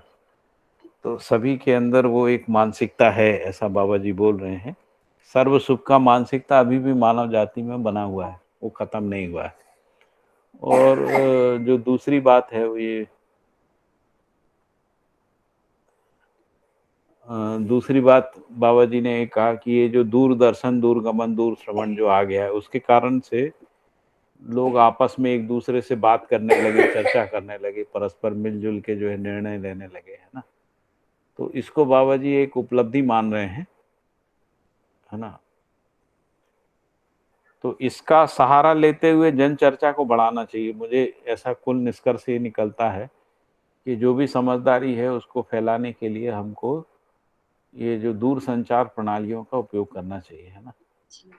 S1: तो सभी के अंदर वो एक मानसिकता है, ऐसा बाबा जी बोल रहे हैं। सर्व सुख का मानसिकता अभी भी मानव जाति में बना हुआ है, वो खत्म नहीं हुआ है। और जो दूसरी बात है वो ये, दूसरी बात बाबा जी ने कहा कि ये जो दूरदर्शन, दूरगमन, दूर श्रवण जो आ गया है उसके कारण से लोग आपस में एक दूसरे से बात करने लगे, चर्चा करने लगे, परस्पर मिलजुल के जो है निर्णय लेने लगे, है ना। तो इसको बाबा जी एक उपलब्धि मान रहे हैं, है ना। तो इसका सहारा लेते हुए जन चर्चा को बढ़ाना चाहिए। मुझे ऐसा कुल निष्कर्ष ये निकलता है कि जो भी समझदारी है उसको फैलाने के लिए हमको ये जो दूर संचार प्रणालियों का उपयोग करना चाहिए, है ना।
S5: जी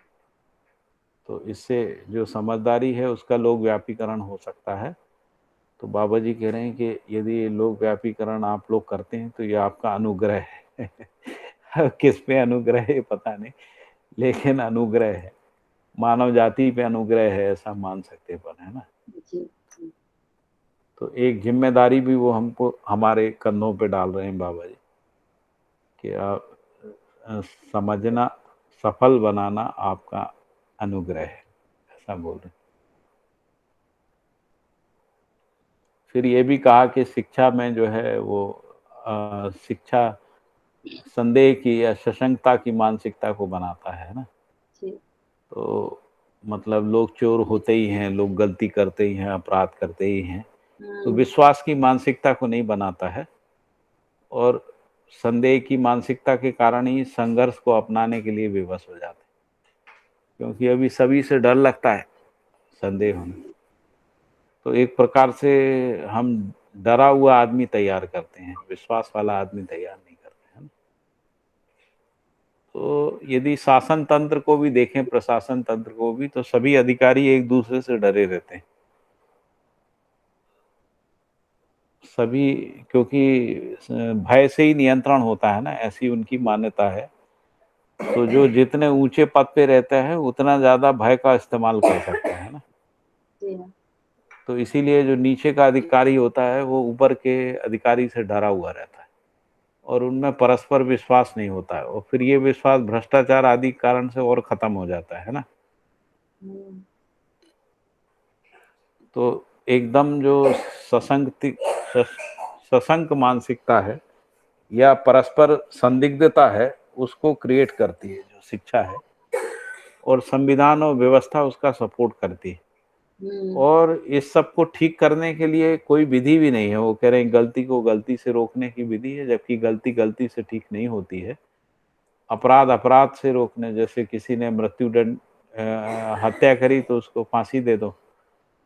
S1: तो इससे जो समझदारी है उसका लोक व्यापीकरण हो सकता है। तो बाबा जी कह रहे हैं कि यदि ये लोक व्यापीकरण आप लोग करते हैं तो ये आपका अनुग्रह है। किस पे अनुग्रह है पता नहीं, लेकिन अनुग्रह है, मानव जाति पे अनुग्रह है, ऐसा मान सकते हैं अपन, है ना।
S5: जी जी
S1: तो एक जिम्मेदारी भी वो हमको हमारे कंधों पे डाल रहे हैं बाबा जी कि आप समझना, सफल बनाना आपका अनुग्रह है, ऐसा बोल रहे हैं। फिर ये भी कहा कि शिक्षा में जो है वो शिक्षा संदेह की या सशंकता की मानसिकता को बनाता है ना।
S5: जी
S1: तो मतलब लोग चोर होते ही हैं, लोग गलती करते ही हैं, अपराध करते ही हैं, तो विश्वास की मानसिकता को नहीं बनाता है, और संदेह की मानसिकता के कारण ही संघर्ष को अपनाने के लिए विवश हो जाते हैं, क्योंकि अभी सभी से डर लगता है संदेह होने। तो एक प्रकार से हम डरा हुआ आदमी तैयार करते हैं, विश्वास वाला आदमी तैयार नहीं करते हैं। तो यदि शासन तंत्र को भी देखें, प्रशासन तंत्र को भी, तो सभी अधिकारी एक दूसरे से डरे रहते हैं सभी, क्योंकि भय से ही नियंत्रण होता है ना, ऐसी उनकी मान्यता है। तो जो जितने ऊंचे पद पे रहता है उतना ज्यादा भय का इस्तेमाल कर सकता है ना।
S5: जी हाँ
S1: तो इसीलिए जो नीचे का अधिकारी होता है वो ऊपर के अधिकारी से डरा हुआ रहता है, और उनमें परस्पर विश्वास नहीं होता है, और फिर ये विश्वास भ्रष्टाचार आदि कारण से और खत्म हो जाता है ना। तो एकदम जो सशंक सशंक मानसिकता है या परस्पर संदिग्धता है, उसको क्रिएट करती है जो शिक्षा है, और संविधान और व्यवस्था उसका सपोर्ट करती है। और इस सब को ठीक करने के लिए कोई विधि भी नहीं है। वो कह रहे हैं गलती को गलती से रोकने की विधि है, जबकि गलती गलती से ठीक नहीं होती है। अपराध अपराध से रोकने, जैसे किसी ने मृत्युदंड हत्या करी तो उसको फांसी दे दो,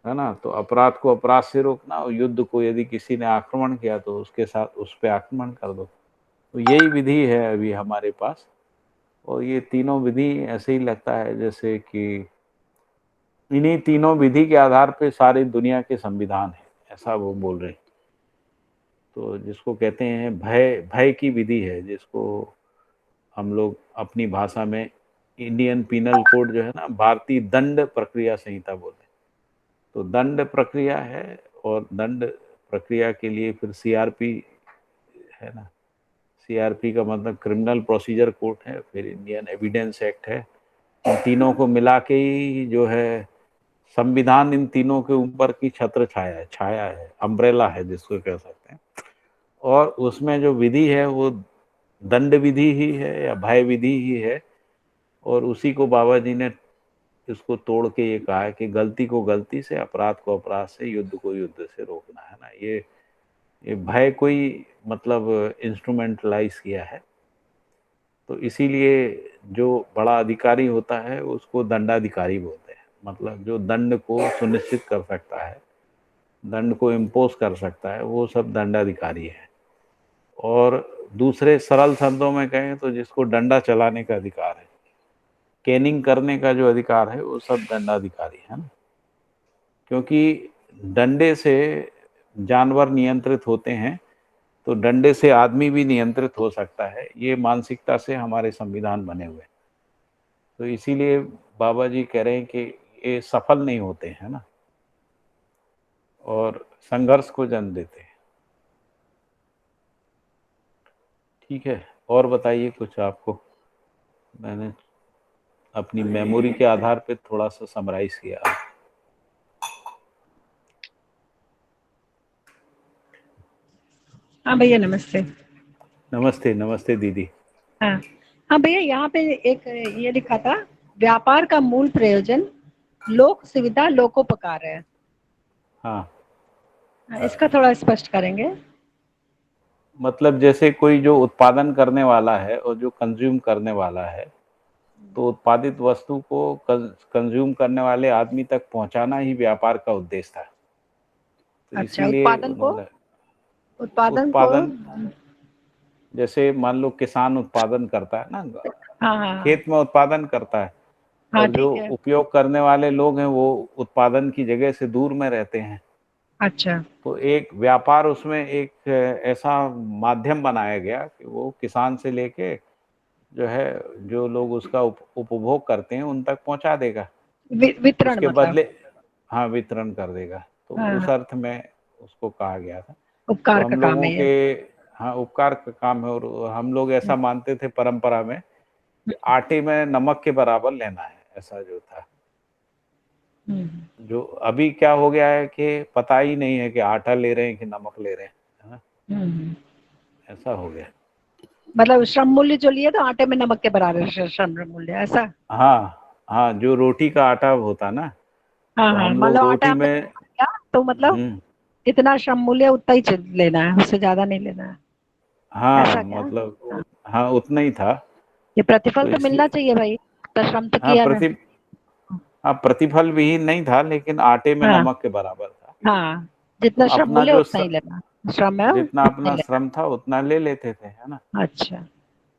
S1: है ना। तो अपराध को अपराध से रोकना, और युद्ध को यदि किसी ने आक्रमण किया तो उसके साथ उस पर आक्रमण कर दो। तो यही विधि है अभी हमारे पास, और ये तीनों विधि ऐसे ही लगता है जैसे कि इन्हीं तीनों विधि के आधार पे सारी दुनिया के संविधान है, ऐसा वो बोल रहे हैं। तो जिसको कहते हैं भय, भय की विधि है, जिसको हम लोग अपनी भाषा में इंडियन पीनल कोड जो है ना, भारतीय दंड प्रक्रिया संहिता बोलते हैं। तो दंड प्रक्रिया है, और दंड प्रक्रिया के लिए फिर सीआरपी है ना। सीआरपी का मतलब क्रिमिनल प्रोसीजर कोड है, फिर इंडियन एविडेंस एक्ट है। इन तीनों को मिला के ही जो है संविधान इन तीनों के ऊपर की छत्र छाया है, अम्ब्रेला है जिसको कह सकते हैं। और उसमें जो विधि है वो दंड विधि ही है या भय विधि ही है, और उसी को बाबा जी ने इसको तोड़ के ये कहा है कि गलती को गलती से, अपराध को अपराध से, युद्ध को युद्ध से रोकना, है ना। ये भय कोई मतलब इंस्ट्रूमेंटलाइज किया है। तो इसीलिए जो बड़ा अधिकारी होता है उसको दंडाधिकारी बोलते हैं, मतलब जो दंड को सुनिश्चित कर सकता है, दंड को इम्पोज कर सकता है, वो सब दंडाधिकारी है। और दूसरे सरल शब्दों में कहें तो जिसको डंडा चलाने का अधिकार है, कैनिंग करने का जो अधिकार है, वो सब दंडाधिकारी है ना। क्योंकि डंडे से जानवर नियंत्रित होते हैं, तो डंडे से आदमी भी नियंत्रित हो सकता है, ये मानसिकता से हमारे संविधान बने हुए हैं। तो इसीलिए बाबा जी कह रहे हैं कि ये सफल नहीं होते हैं ना, और संघर्ष को जन्म देते हैं। ठीक है, और बताइए कुछ आपको। मैंने अपनी मेमोरी के आधार पे थोड़ा सा समराइज किया।
S6: हाँ भैया नमस्ते।
S1: नमस्ते नमस्ते दीदी।
S6: हाँ हाँ भैया, यहाँ पे एक ये लिखा था, व्यापार का मूल प्रयोजन लोक सुविधा लोकोपकार है।
S1: हाँ,
S6: इसका थोड़ा स्पष्ट करेंगे।
S1: मतलब जैसे कोई जो उत्पादन करने वाला है और जो कंज्यूम करने वाला है, तो उत्पादित वस्तु को कंज्यूम करने वाले आदमी तक पहुंचाना ही व्यापार का उद्देश्य था। तो
S6: अच्छा,
S1: इसीलिए
S6: उत्पादन को
S1: उन्होंने
S6: उत्पादन को।
S1: उत्पादन जैसे मान लो किसान उत्पादन करता है ना,
S6: हाँ हाँ
S1: खेत में उत्पादन करता है,
S6: हाँ,
S1: और जो
S6: ठीक है।
S1: उपयोग करने वाले लोग हैं वो उत्पादन की जगह से दूर में रहते हैं।
S6: अच्छा।
S1: तो एक व्यापार उसमें एक ऐसा माध्यम बनाया गया कि वो किसान से लेके जो है, जो लोग उसका उपभोग करते हैं उन तक पहुंचा देगा,
S6: वितरण
S1: उसके
S6: मतलब।
S1: बदले हाँ वितरण कर देगा। तो
S6: हाँ,
S1: उस अर्थ में उसको कहा गया था। तो
S6: उपकार का
S1: हम
S6: काम
S1: लोगों
S6: है ये।
S1: के हाँ उपकार का काम है, और हम लोग ऐसा मानते थे परंपरा में कि आटे में नमक के बराबर लेना है, ऐसा जो था। जो अभी क्या हो गया है कि पता ही नहीं है कि आटा ले रहे हैं कि नमक ले रहे हैं, है ना, ऐसा हो गया।
S6: मतलब श्रम मूल्य जो लिए तो आटे में नमक के बराबर श्रम मूल्य, ऐसा।
S1: हाँ हाँ, जो रोटी का आटा होता ना,
S6: हाँ
S1: तो
S6: हाँ,
S1: हम लोग
S6: मतलब आटा
S1: रोटी
S6: हमने
S1: में
S6: लिया तो मतलब
S1: हम्म
S6: इतना श्रम मूल्य उतना ही लेना है, उससे ज्यादा नहीं लेना है,
S1: हाँ
S6: ऐसा क्या? हाँ।
S1: मतलब हाँ उतना ही था।
S6: ये प्रतिफल
S1: तो
S6: तो मिलना
S1: इसलिए
S6: चाहिए भाई, तो श्रम तो
S1: हाँ
S6: किया है।
S1: हाँ प्रतिफल विहीन नहीं था, लेकिन आटे में
S6: हाँ
S1: नमक के बराबर था।
S6: हाँ,
S1: तो
S6: जितना श्रम
S1: अपना
S6: मूल्य
S1: जो
S6: उतना ही लेना, श्रम है
S1: जितना
S6: उतना ही
S1: अपना
S6: लेना।
S1: श्रम था उतना ले लेते थे, है ना।
S6: अच्छा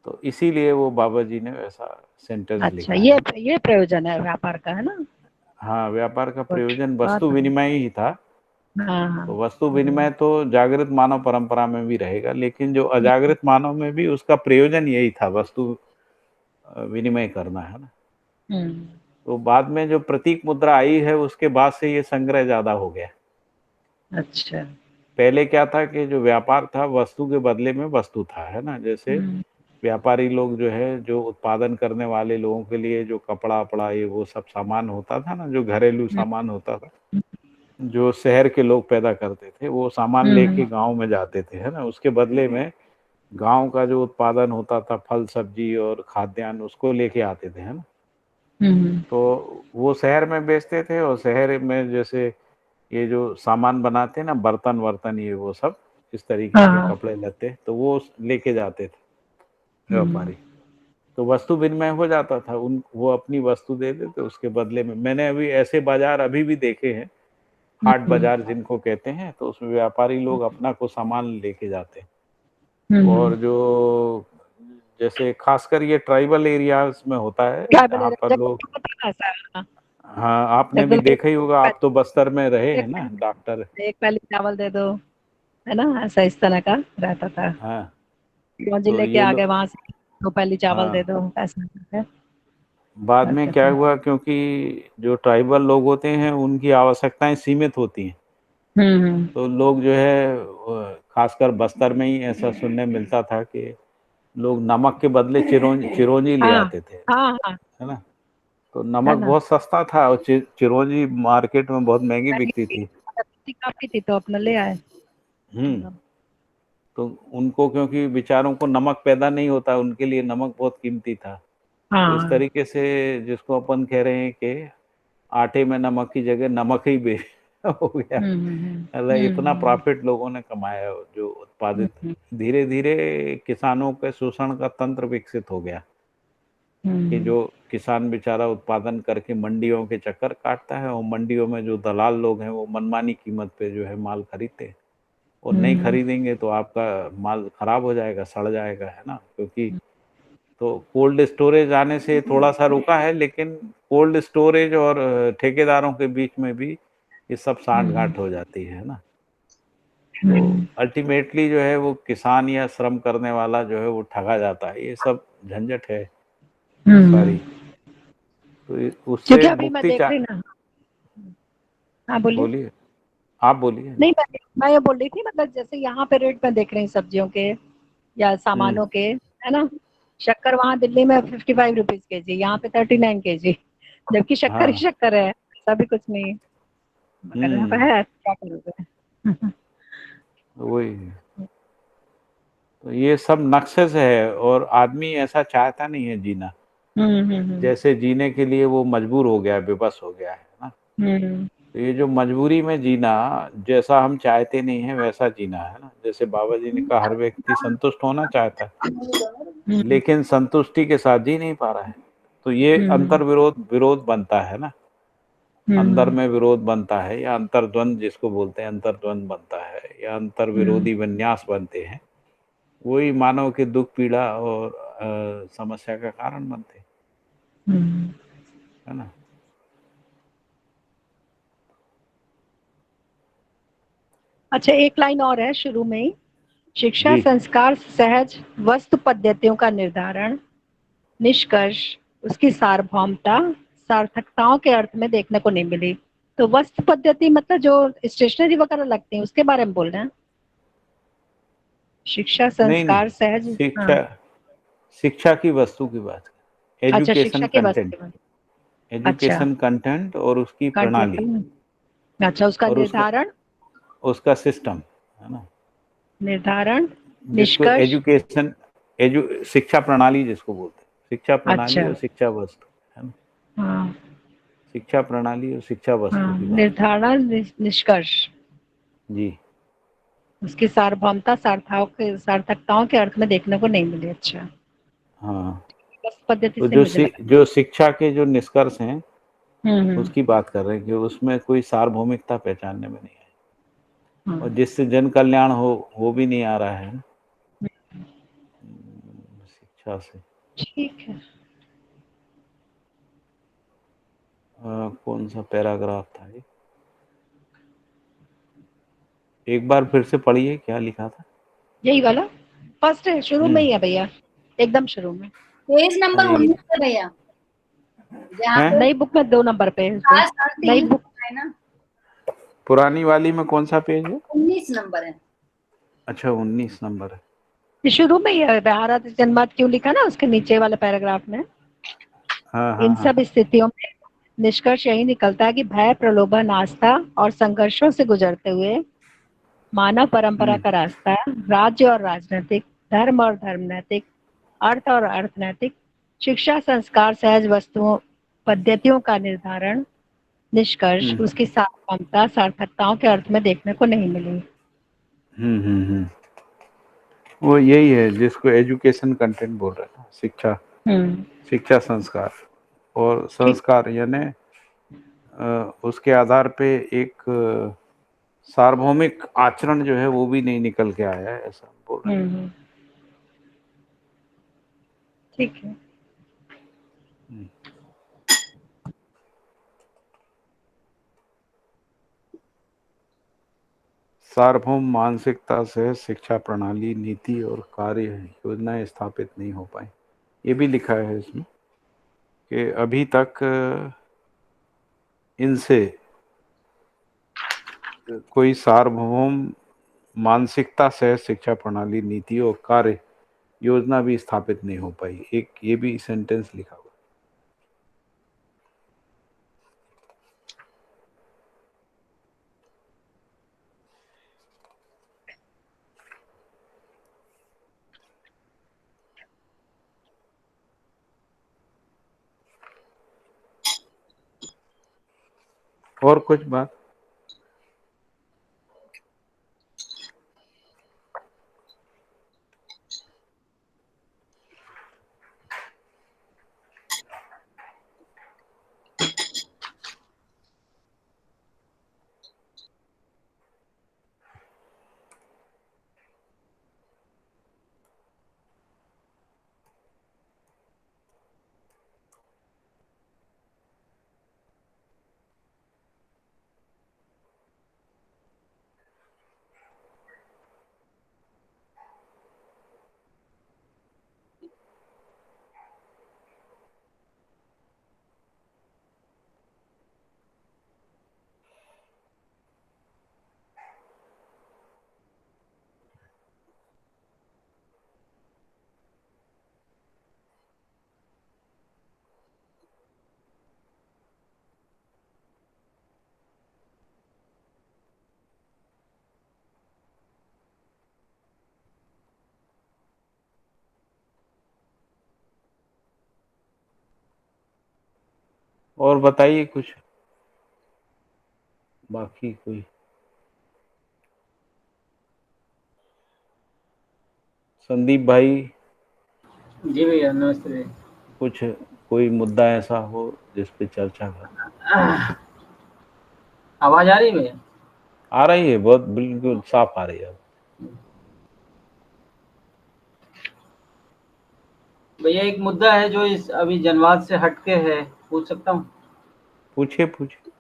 S1: तो इसीलिए वो बाबा जी ने वैसा सेंटेंस
S6: अच्छा,
S1: लिखा है।
S6: ये प्रयोजन है व्यापार का, है ना।
S1: हाँ, व्यापार का
S6: गुड,
S1: प्रयोजन
S6: बहुत
S1: वस्तु
S6: बढ़िया।
S1: विनिमय ही था।
S6: हाँ हाँ।
S1: तो वस्तु विनिमय तो जागृत मानव परंपरा में भी रहेगा, लेकिन जो अजागृत मानव में भी उसका प्रयोजन यही था, वस्तु विनिमय करना, है ना।
S6: हम्म,
S1: तो बाद में जो प्रतीक मुद्रा आई है उसके बाद से ये संग्रह ज्यादा हो गया।
S6: अच्छा।
S1: पहले क्या था कि जो व्यापार था वस्तु के बदले में वस्तु था, है ना। जैसे
S6: हम्म,
S1: व्यापारी लोग जो है, जो उत्पादन करने वाले लोगों के लिए जो कपड़ा वपड़ा ये वो सब सामान होता था ना, जो घरेलू सामान होता था, जो शहर के लोग पैदा करते थे, वो सामान
S6: हम्म,
S1: लेके गांव में जाते थे, है ना। उसके बदले में गांव का जो उत्पादन होता था, फल सब्जी और खाद्यान्न, उसको लेके आते थे, है ना।
S6: हम्म,
S1: तो वो शहर में बेचते थे, और शहर में जैसे ये जो सामान बनाते हैं ना, बर्तन वर्तन ये वो सब, इस तरीके
S6: हाँ
S1: के
S6: हाँ,
S1: कपड़े लत्ते, तो वो लेके जाते थे
S6: हम्म,
S1: व्यापारी। तो वस्तु विनिमय हो जाता था, उन वो अपनी वस्तु दे देते, उसके बदले में मैंने अभी ऐसे बाजार अभी भी देखे हैं, हाट
S6: हम्म,
S1: बाजार जिनको कहते हैं। तो उसमें व्यापारी लोग अपना को सामान लेके जाते हैं।
S6: हम्म।
S1: और जो जैसे खासकर ये ट्राइबल एरियाज में होता है,
S6: क्या बोले
S1: जहाँ पर
S6: जब
S1: लोग,
S6: ऐसा, हाँ,
S1: हाँ आपने भी
S6: जगदलपुर
S1: देखा ही होगा, आप तो बस्तर में रहे हैं
S6: एक
S1: ना डॉक्टर।
S6: एक पहले चावल दे दो, है ना, ऐसा इस तरह का रहता था।
S1: हाँ
S6: जो
S1: तो
S6: जिले के
S1: ये
S6: आगे
S1: लोग
S6: वहां से दो पहली चावल दे
S1: हाँ,
S6: दो, ऐसा करके
S1: बाद में
S6: करते
S1: क्या
S6: थे।
S1: हुआ, क्योंकि जो ट्राइबल लोग होते हैं उनकी आवश्यकताएं सीमित होती हैं।
S6: हम्म,
S1: तो लोग जो है खासकर बस्तर में ही ऐसा सुनने मिलता था कि लोग नमक के बदले चिरौंजी चिरौंजी ले
S6: हाँ
S1: आते थे,
S6: हाँ हाँ,
S1: है ना। तो
S6: है
S1: नमक
S6: ना।
S1: बहुत सस्ता था, और चिरौंजी मार्केट में बहुत महंगी
S6: महंगी
S1: बिकती
S6: थी,
S1: थी।
S6: काफी थी तो अपने ले आए हम
S1: हम्म
S6: लोग।
S1: तो उनको, क्योंकि बेचारों को नमक पैदा नहीं होता, उनके लिए नमक बहुत कीमती था। तो इस
S6: हाँ।
S1: तरीके से जिसको अपन कह रहे हैं कि आटे में नमक की जगह नमक ही बे हो गया। मतलब इतना
S6: हम्म,
S1: प्रॉफिट लोगों ने कमाया, जो उत्पादित,
S6: हम्म,
S1: धीरे धीरे किसानों के शोषण का तंत्र विकसित हो गया, कि
S6: हम्म,
S1: जो किसान बेचारा उत्पादन करके मंडियों के चक्कर काटता है, और मंडियों में जो दलाल लोग हैं वो मनमानी कीमत पे जो है माल खरीदते हैं, और नहीं
S6: हम्म,
S1: खरीदेंगे तो आपका माल खराब हो जाएगा, सड़ जाएगा, है ना। क्योंकि तो कोल्ड स्टोरेज आने से थोड़ा सा रुका है, लेकिन कोल्ड स्टोरेज और ठेकेदारों के बीच में भी ये सब सांठ गांठ हो जाती है ना। तो अल्टीमेटली जो है वो किसान या श्रम करने वाला जो है वो ठगा जाता है, ये सब झंझट है
S6: हम्म।
S1: सारी। तो उससे
S6: क्योंकि अभी मैं
S1: मुक्ति
S6: देख
S1: चा
S6: रही ना। हाँ बोलिए।
S1: बोलिए, आप बोलिए ना।
S6: नहीं, मैं ये बोल रही थी, मतलब जैसे यहाँ पे रेट में देख रही हूँ सब्जियों के या
S1: हम्म
S6: सामानों के, है ना। शक्कर वहाँ दिल्ली में 55 रुपीज के जी, यहाँ पे 39 kg, जबकि शक्कर ही
S1: हाँ
S6: शक्कर है, ऐसा भी कुछ नहीं, मगर यहाँ पे
S1: हम्म
S6: है, क्या करोगे।
S1: वही, तो ये सब नक्शे से है, और आदमी ऐसा चाहता नहीं है जीना।
S6: हम्म,
S1: जैसे जीने के लिए वो मजबूर हो गया, बेबस हो गया है ना।
S6: हम्म,
S1: तो ये जो मजबूरी में जीना, जैसा हम चाहते नहीं है वैसा जीना, है ना। जैसे बाबा जी ने कहा, हर व्यक्ति संतुष्ट होना चाहता है,
S6: हम्म,
S1: लेकिन संतुष्टि के साथ जी नहीं पा रहा है। तो ये
S6: हम्म,
S1: अंतर विरोध विरोध बनता है ना। अंदर में विरोध बनता है या अंतर्द्वंद जिसको बोलते हैं अंतर्द्वंद बनता है या अंतर विरोधी विन्यास बनते हैं, वही मानव के दुख पीड़ा और समस्या का कारण बनते हैं, है ना।
S6: अच्छा, एक लाइन और है शुरू में ही, शिक्षा
S1: जी।
S6: संस्कार सहज वस्तु पद्धतियों का निर्धारण, निष्कर्ष उसकी सार्वभौमता सार्थकताओं के अर्थ में देखने को नहीं मिली। तो वस्तु पद्धति मतलब जो स्टेशनरी वगैरह लगती है उसके बारे में बोल रहे हैं। शिक्षा
S1: नहीं नहीं,
S6: संस्कार सहज,
S1: शिक्षा
S6: हाँ,
S1: शिक्षा की वस्तु की बात कर,
S6: अच्छा
S1: एजुकेशन
S6: शिक्षा के
S1: कंटेंट,
S6: वस्तु में, अच्छा
S1: एजुकेशन कंटेंट और उसकी प्रणाली
S6: कंटेंट, अच्छा उसका
S1: और
S6: निर्धारण,
S1: उसका सिस्टम, है ना,
S6: निर्धारण,
S1: जिसको
S6: निष्कर्ष,
S1: एजुकेशन शिक्षा प्रणाली जिसको बोलते हैं, शिक्षा प्रणाली
S6: अच्छा,
S1: और शिक्षा वस्तु, है ना,
S6: हाँ
S1: शिक्षा प्रणाली और शिक्षा वस्तु
S6: हाँ,
S1: की बात
S6: निर्धारण निष्कर्ष
S1: जी।
S6: उसकी सार्वभौमता सार्थकताओं के अर्थ में देखने को नहीं मिली। अच्छा,
S1: हाँ,
S6: बस पद्धति
S1: तो
S6: से मुझे लगा।
S1: जो शिक्षा के जो निष्कर्ष हैं
S6: हम्म,
S1: उसकी बात कर रहे हैं कि उसमें कोई सार्वभौमिकता पहचानने में नहीं है और
S6: हम्म,
S1: जिससे जन कल्याण हो वो भी नहीं आ रहा है ना, शिक्षा से।
S6: ठीक है।
S1: कौन सा पैराग्राफ था ये, एक बार फिर से पढ़िए, क्या लिखा था।
S6: यही वाला फर्स्ट है, शुरू में ही है भैया, एकदम शुरू में।
S5: पेज नंबर
S1: अरे
S5: 19 है भैया, जहाँ
S1: हैं?
S5: पे
S6: नई बुक में 2 नंबर पे है,
S5: खास और
S6: नई
S5: 3
S6: बुक
S5: है ना,
S1: पुरानी वाली में कौन सा पेज है?
S5: 19 नंबर है।
S1: अच्छा 19 नंबर है।
S6: ये शुरू में ही है, भारत जन्मत क्यों लिखा ना उसके नीचे वाले पैराग्राफ में।
S1: हाँ हाँ
S6: इन
S1: हाँ।
S6: सब स्थितियों में निष्कर्ष यही निकलता है कि भय, प्रलोभन, आस्था और संघर्षों से गुजरते हुए मानव परंपरा का रास्ता, राज्य और राजनीतिक, धर्म और धर्मनैतिक, अर्थ और अर्थनैतिक, शिक्षा संस्कार सहज वस्तुओं पद्धतियों का निर्धारण, निष्कर्ष उसकी सार्वभौमता सार्थकताओं के अर्थ में देखने को नहीं मिली।
S1: वो यही है जिसको एजुकेशन कंटेंट बोल रहे हैं, शिक्षा, शिक्षा संस्कार और संस्कार यानी उसके आधार पे एक सार्वभौमिक आचरण जो है वो भी नहीं निकल के आया है, ऐसा बोल रहे हैं।
S6: ठीक है।
S1: सार्वभौम मानसिकता से शिक्षा प्रणाली, नीति और कार्य योजनाएं स्थापित नहीं हो पाई, ये भी लिखा है इसमें कि अभी तक इनसे कोई सार्वभौम मानसिकता से शिक्षा प्रणाली, नीति और कार्य योजना भी स्थापित नहीं हो पाई, एक ये भी सेंटेंस लिखा हुआ। और कुछ बात? और बताइए कुछ बाकी कोई? संदीप भाई,
S7: जी भैया नमस्ते।
S1: कुछ कोई मुद्दा ऐसा हो जिस पे चर्चा कर?
S7: आवाज आ रही है भैया?
S1: आ रही है, बहुत बिल्कुल साफ आ रही है।
S7: भैया एक मुद्दा है जो इस अभी जनवाद से हटके है, पूछ सकता हूँ?
S1: पूछिए पूछिए।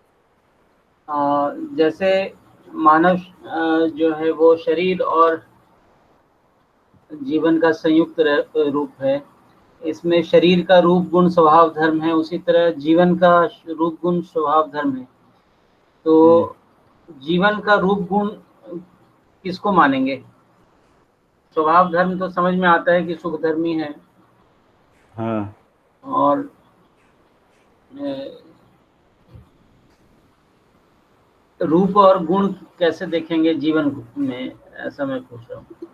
S7: जैसे मानव जो है वो शरीर और जीवन का संयुक्त रूप है। इसमें शरीर का रूप गुण स्वभाव धर्म है, उसी तरह जीवन का रूप गुण स्वभाव धर्म है। तो जीवन का रूप गुण किसको मानेंगे? स्वभाव धर्म तो समझ में आता है कि सुख धर्मी है,
S1: हाँ,
S7: और रूप और गुण कैसे देखेंगे जीवन में, ऐसा मैं पूछ रहा हूँ।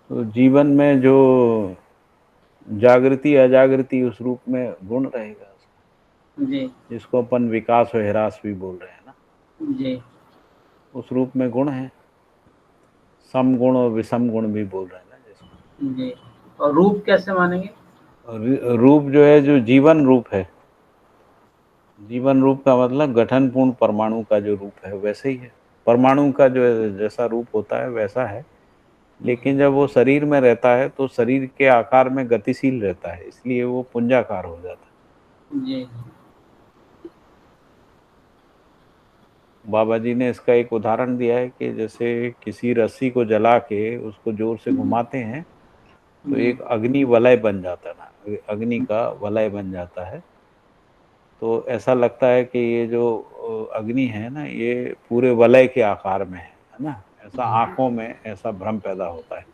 S1: तो जीवन में जो जागृति अजागृति उस रूप में गुण रहेगा,
S7: जी
S1: जिसको अपन विकास और ह्रास भी बोल रहे हैं ना,
S7: जी
S1: उस रूप में गुण है। सम गुण और विषम गुण भी बोल रहे हैं ना जिसको।
S7: जी। और रूप कैसे मानेंगे?
S1: और रूप जो है, जो जीवन रूप है, जीवन रूप का मतलब गठनपूर्ण परमाणु का जो रूप है वैसे ही है। परमाणु का जो जैसा रूप होता है वैसा है, लेकिन जब वो शरीर में रहता है तो शरीर के आकार में गतिशील रहता है, इसलिए वो पुंजाकार हो जाता है।
S7: जी
S1: बाबा जी ने इसका एक उदाहरण दिया है कि जैसे किसी रस्सी को जला के उसको जोर से घुमाते हैं तो
S7: जी
S1: एक अग्नि वलय बन जाता है ना, अग्नि का वलय बन जाता है। तो ऐसा लगता है कि ये जो अग्नि है ना, ये पूरे वलय के आकार में है ना, ऐसा आंखों में ऐसा भ्रम पैदा होता है।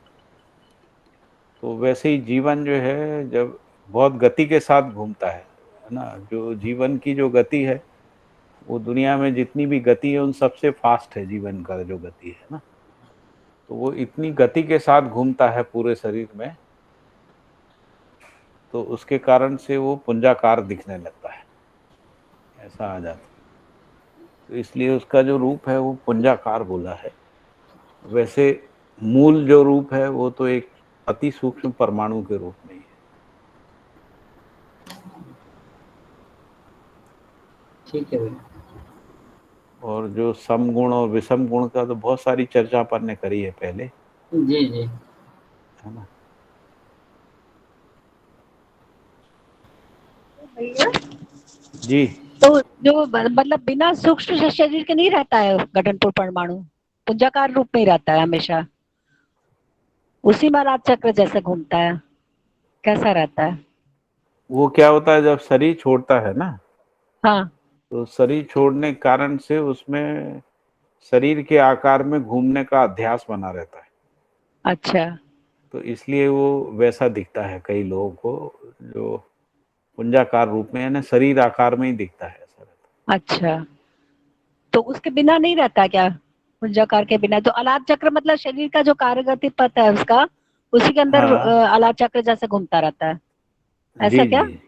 S1: तो वैसे ही जीवन जो है जब बहुत गति के साथ घूमता है ना, जो जीवन की जो गति है वो दुनिया में जितनी भी गति है उन सबसे फास्ट है जीवन का जो गति है ना। तो वो इतनी गति के साथ घूमता है पूरे शरीर में, तो उसके कारण से वो पुंजाकार दिखने लगता है, ऐसा आ जाता है। तो इसलिए उसका जो रूप है वो पुंजाकार बोला है। वैसे मूल जो रूप है वो तो एक अति सूक्ष्म परमाणु के रूप में ही है।
S7: ठीक है भैया।
S1: और जो सम गुण और विषम गुण का तो बहुत सारी चर्चा अपन ने करी है पहले,
S7: जी जी।
S1: है ना।
S6: भैया
S1: जी
S6: तो जो मतलब बिना सूक्ष्म शरीर के नहीं रहता है गठनपुर परमाणु, पुंजाकार रूप में ही रहता है हमेशा, उसी में राज चक्र जैसे घूमता है, कैसा रहता है?
S1: वो क्या होता है जब शरीर छोड़ता है ना,
S6: हाँ
S1: तो शरीर छोड़ने के कारण से उसमें शरीर के आकार में घूमने का अध्यास बना रहता है।
S6: अच्छा
S1: तो इसलिए वो वैसा दिखता है कई लोगों को, जो पुंजाकार रूप में यानी शरीर आकार में ही दिखता है, ऐसा रहता है।
S6: अच्छा, तो उसके बिना नहीं रहता क्या? पुंजाकार के बिना तो अलाद चक्र मतलब शरीर का जो कार्यगति पथ है उसका, उसी के अंदर
S1: हाँ
S6: अलाद चक्र जैसे घूमता रहता है, ऐसा
S1: जी
S6: क्या?
S1: जी।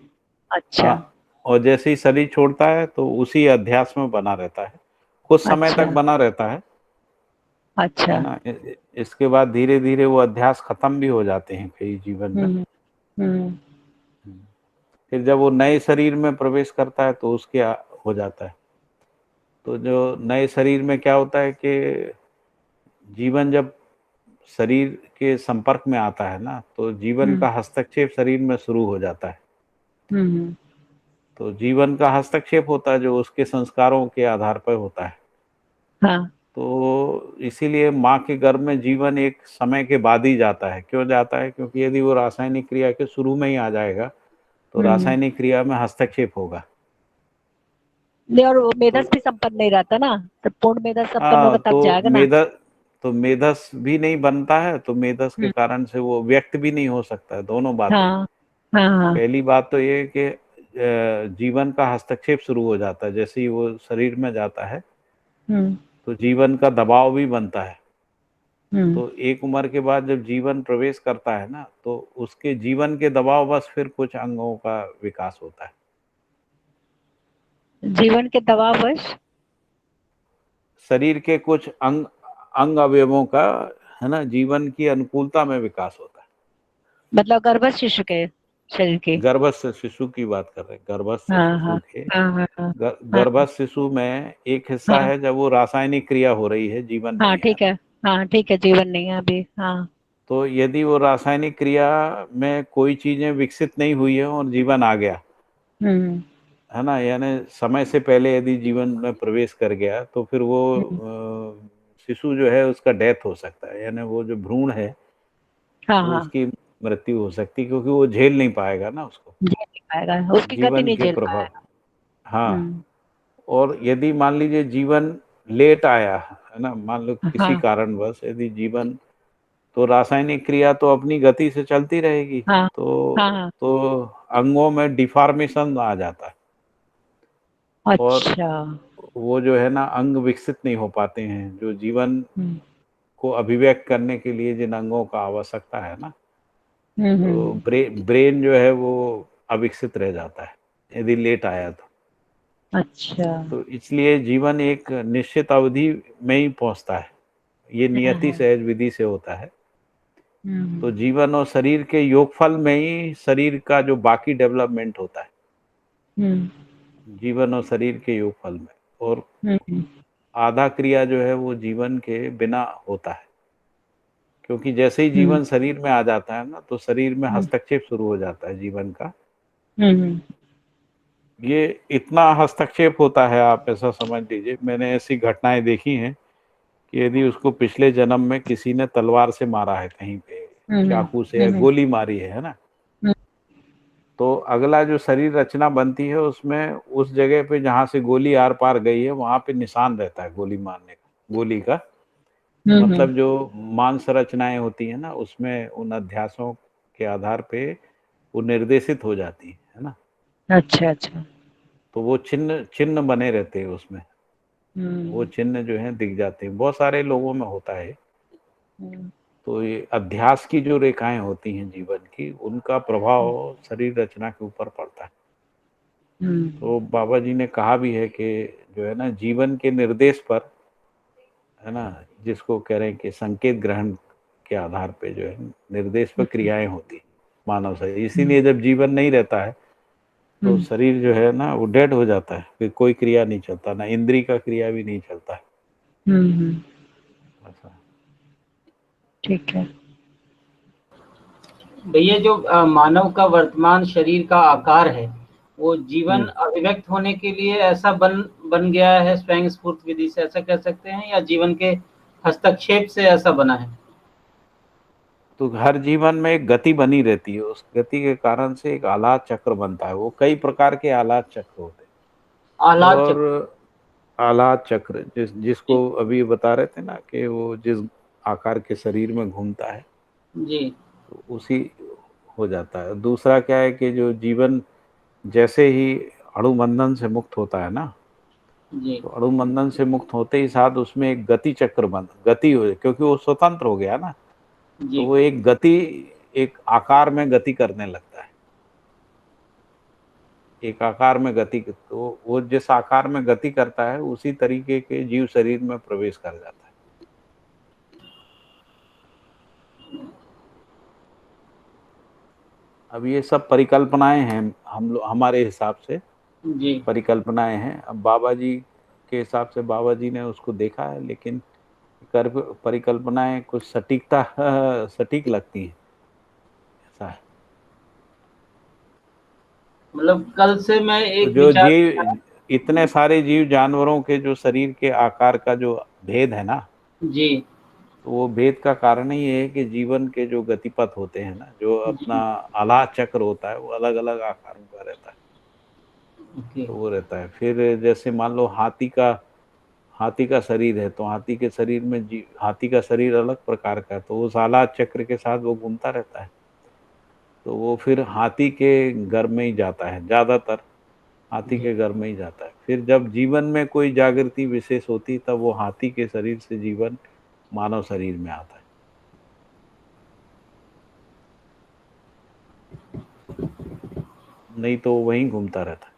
S6: अच्छा
S1: हाँ, और जैसे ही शरीर छोड़ता है तो उसी अध्यास में बना रहता है, कुछ समय तक
S6: अच्छा
S1: बना रहता है
S6: अच्छा।
S1: ना। इसके बाद धीरे धीरे वो अध्यास खत्म भी हो जाते हैं कई जीवन में।
S6: हम्म हम्म।
S1: फिर जब वो नए शरीर में प्रवेश करता है तो उसके हो जाता है। तो जो नए शरीर में क्या होता है कि जीवन जब शरीर के संपर्क में आता है ना, तो जीवन
S6: हम्म
S1: का हस्तक्षेप शरीर में शुरू हो जाता है।
S6: हम्म।
S1: तो जीवन का हस्तक्षेप होता है जो उसके संस्कारों के आधार पर होता है।
S6: हाँ
S1: तो इसीलिए माँ के गर्भ में जीवन एक समय के बाद ही जाता है। क्यों जाता है? क्योंकि यदि वो रासायनिक क्रिया के शुरू में ही आ जाएगा तो
S6: हम्म।
S1: रासायनिक क्रिया में हस्तक्षेप होगा।
S6: नहीं, और वो
S1: तो
S6: मेधस भी संपन्न नहीं रहता ना, तो पूर्ण मेधस संपन्न
S1: हाँ,
S6: होगा तब जाएगा ना।
S1: तो मेधस भी नहीं बनता है, तो मेधस के
S6: हम्म,
S1: कारण से वो व्यक्त भी नहीं हो सकता है। दोनों बातें।
S6: हाँ हाँ हाँ।
S1: पहली बात तो ये है कि जीवन का हस्तक्षेप शुरू हो जाता है जैसे ही वो शरीर में जाता है,
S6: हम्म
S1: तो जीवन का दबाव भी बनता है।
S6: हम्म।
S1: तो एक उम्र के बाद जब जीवन प्रवेश करता है ना, तो उसके जीवन के दबाव बस फिर कुछ अंगों का विकास होता है।
S6: जीवन के दबाववश
S1: शरीर के कुछ अंग अवयवों का, है ना, जीवन की अनुकूलता में विकास होता है।
S6: मतलब गर्भस्थ शिशु के? शरीर के।
S1: गर्भस्थ शिशु की बात कर रहे हैं, गर्भस्थ
S6: हाँ
S1: शिशु
S6: हाँ
S1: के
S6: हाँ हाँ हाँ
S1: गर्भस्थ शिशु में एक हिस्सा
S6: हाँ
S1: है जब वो रासायनिक क्रिया हो रही है, जीवन
S6: हाँ,
S1: नहीं है
S6: ठीक
S1: ना।
S6: है। हाँ ठीक है, जीवन नहीं है अभी। हाँ।
S1: तो यदि वो रासायनिक क्रिया में कोई चीजें विकसित नहीं हुई है और जीवन आ गया
S6: हम्म
S1: है ना, यानी समय से पहले यदि जीवन में प्रवेश कर गया तो फिर वो
S6: हम्म,
S1: शिशु जो है उसका डेथ हो सकता है, यानी वो जो भ्रूण है
S6: हाँ
S1: वो
S6: हाँ,
S1: उसकी मृत्यु हो सकती है, क्योंकि वो झेल नहीं पाएगा ना उसको,
S6: झेल नहीं पाएगा, उसकी गति
S1: जीवन
S6: नहीं
S1: के
S6: झेल
S1: प्रभाव।
S6: पाएगा।
S1: हाँ, और यदि मान लीजिए जीवन लेट आया है ना, मान लो किसी
S6: हाँ
S1: कारणवश यदि जीवन, तो रासायनिक क्रिया तो अपनी गति से चलती रहेगी,
S6: हाँ हाँ
S1: तो
S6: हाँ।
S1: अंगों में डिफॉर्मेशन आ जाता है और
S6: अच्छा।
S1: वो जो है ना अंग विकसित नहीं हो पाते हैं, जो जीवन
S6: हम्म
S1: को अभिव्यक्त करने के लिए जिन अंगों का आवश्यकता है ना, तो
S6: हम्म,
S1: ब्रेन जो है वो अविकसित रह जाता है यदि लेट आया
S6: अच्छा।
S1: तो इसलिए जीवन एक निश्चित अवधि में ही पहुंचता है, ये नियति
S6: हाँ,
S1: सहज विधि से होता है। तो
S6: हम्म
S1: जीवन और शरीर के योगफल में ही शरीर का जो बाकी डेवलपमेंट होता है,
S6: हम्म
S1: जीवन और शरीर के योगफल में, और
S6: हम्म
S1: आधा क्रिया जो है वो जीवन के बिना होता है, क्योंकि जैसे ही
S6: हम्म
S1: जीवन शरीर में आ जाता है ना तो शरीर में
S6: हम्म
S1: हस्तक्षेप शुरू हो जाता है जीवन का।
S6: हम्म,
S1: ये इतना हस्तक्षेप होता है, आप ऐसा समझ लीजिए, मैंने ऐसी घटनाएं देखी हैं कि यदि उसको पिछले जन्म में किसी ने तलवार से मारा है कहीं पे, चाकू से या
S6: हम्म
S1: गोली मारी है ना,
S6: हम्म,
S1: तो अगला जो शरीर रचना बनती है उसमें उस जगह पे जहाँ से गोली आर पार गई है वहां पे निशान रहता है गोली मारने का, गोली का
S6: हम्म,
S1: मतलब जो मांस रचनाएं होती है ना उसमें उन अध्यासों के आधार पे वो निर्देशित हो जाती है ना,
S6: अच्छा अच्छा।
S1: तो वो चिन्ह चिन्ह बने रहते हैं उसमें, वो
S6: हम्म
S1: चिन्ह जो है दिख जाते हैं, बहुत सारे लोगों में होता है।
S6: हम्म
S1: तो ये अध्यास की जो रेखाएं होती हैं जीवन की, उनका प्रभाव शरीर रचना के ऊपर पड़ता है। तो बाबा जी ने कहा भी है कि जो है ना जीवन के निर्देश पर, है ना, जिसको कह रहे हैं कि संकेत ग्रहण के आधार पे जो है निर्देश पर क्रियाएं होती मानव शरीर, इसीलिए जब जीवन नहीं रहता है तो शरीर जो है ना वो डेड हो जाता है, फिर कोई क्रिया नहीं चलता, ना इंद्री का क्रिया भी नहीं चलता है।
S6: हम्म,
S1: ऐसा
S6: ठीक है।
S7: भैया जो मानव का वर्तमान शरीर का आकार है वो जीवन अभिव्यक्त होने के लिए ऐसा बन गया है स्वयं स्फूर्त विधि से, ऐसा कह सकते हैं, या जीवन के हस्तक्षेप से ऐसा बना है?
S1: तो हर जीवन में एक गति बनी रहती है, उस गति के कारण से एक आलात चक्र बनता है, वो कई प्रकार के आलात चक्र होते हैं।
S7: आह्लाद
S1: और
S7: चक्र।
S1: आलात चक्र जिसको अभी बता रहे थे ना कि वो जिस आकार के शरीर में घूमता है
S7: जी
S1: तो उसी हो जाता है। दूसरा क्या है कि जो जीवन जैसे ही अणुबंधन से मुक्त होता है ना,
S7: जी
S1: तो अणुबंधन से मुक्त होते ही साथ उसमें एक गति चक्र गति हो, क्योंकि वो स्वतंत्र हो गया ना, तो
S7: जी
S1: वो एक गति, एक आकार में गति करने लगता है, एक आकार में गति, तो वो जिस आकार में गति करता है उसी तरीके के जीव शरीर में प्रवेश कर जाता है। अब ये सब परिकल्पनाएं हैं, हमारे हिसाब से
S7: जी
S1: परिकल्पनाएं हैं। अब बाबा जी के हिसाब से बाबा जी ने उसको देखा है, लेकिन परिकल्पनाएं कुछ सटीक लगती हैं, ऐसा है।
S7: मतलब कल से मैं
S1: तो
S7: एक
S1: जो
S7: विचार।
S1: जीव, इतने सारे जीव जानवरों के जो शरीर के आकार का जो भेद है ना,
S7: जी
S1: तो वो भेद का कारण ही ये है कि जीवन के जो गतिपथ होते हैं ना, जो अपना
S7: जी
S1: आला चक्र होता है वो अलग अलग आकारों का रहता है,
S7: ओके
S1: तो वो रहता है। फिर जैसे मान लो हाथी का शरीर है, तो हाथी के शरीर में हाथी का शरीर अलग प्रकार का है, तो उस आला चक्र के साथ वो घूमता रहता है, तो वो फिर हाथी के घर में ही जाता है, ज्यादातर हाथी
S7: जी
S1: के घर में ही जाता है। फिर जब जीवन में कोई जागृति विशेष होती तब वो हाथी के शरीर से जीवन मानव शरीर में आता है। नहीं तो वहीं घूमता रहता है।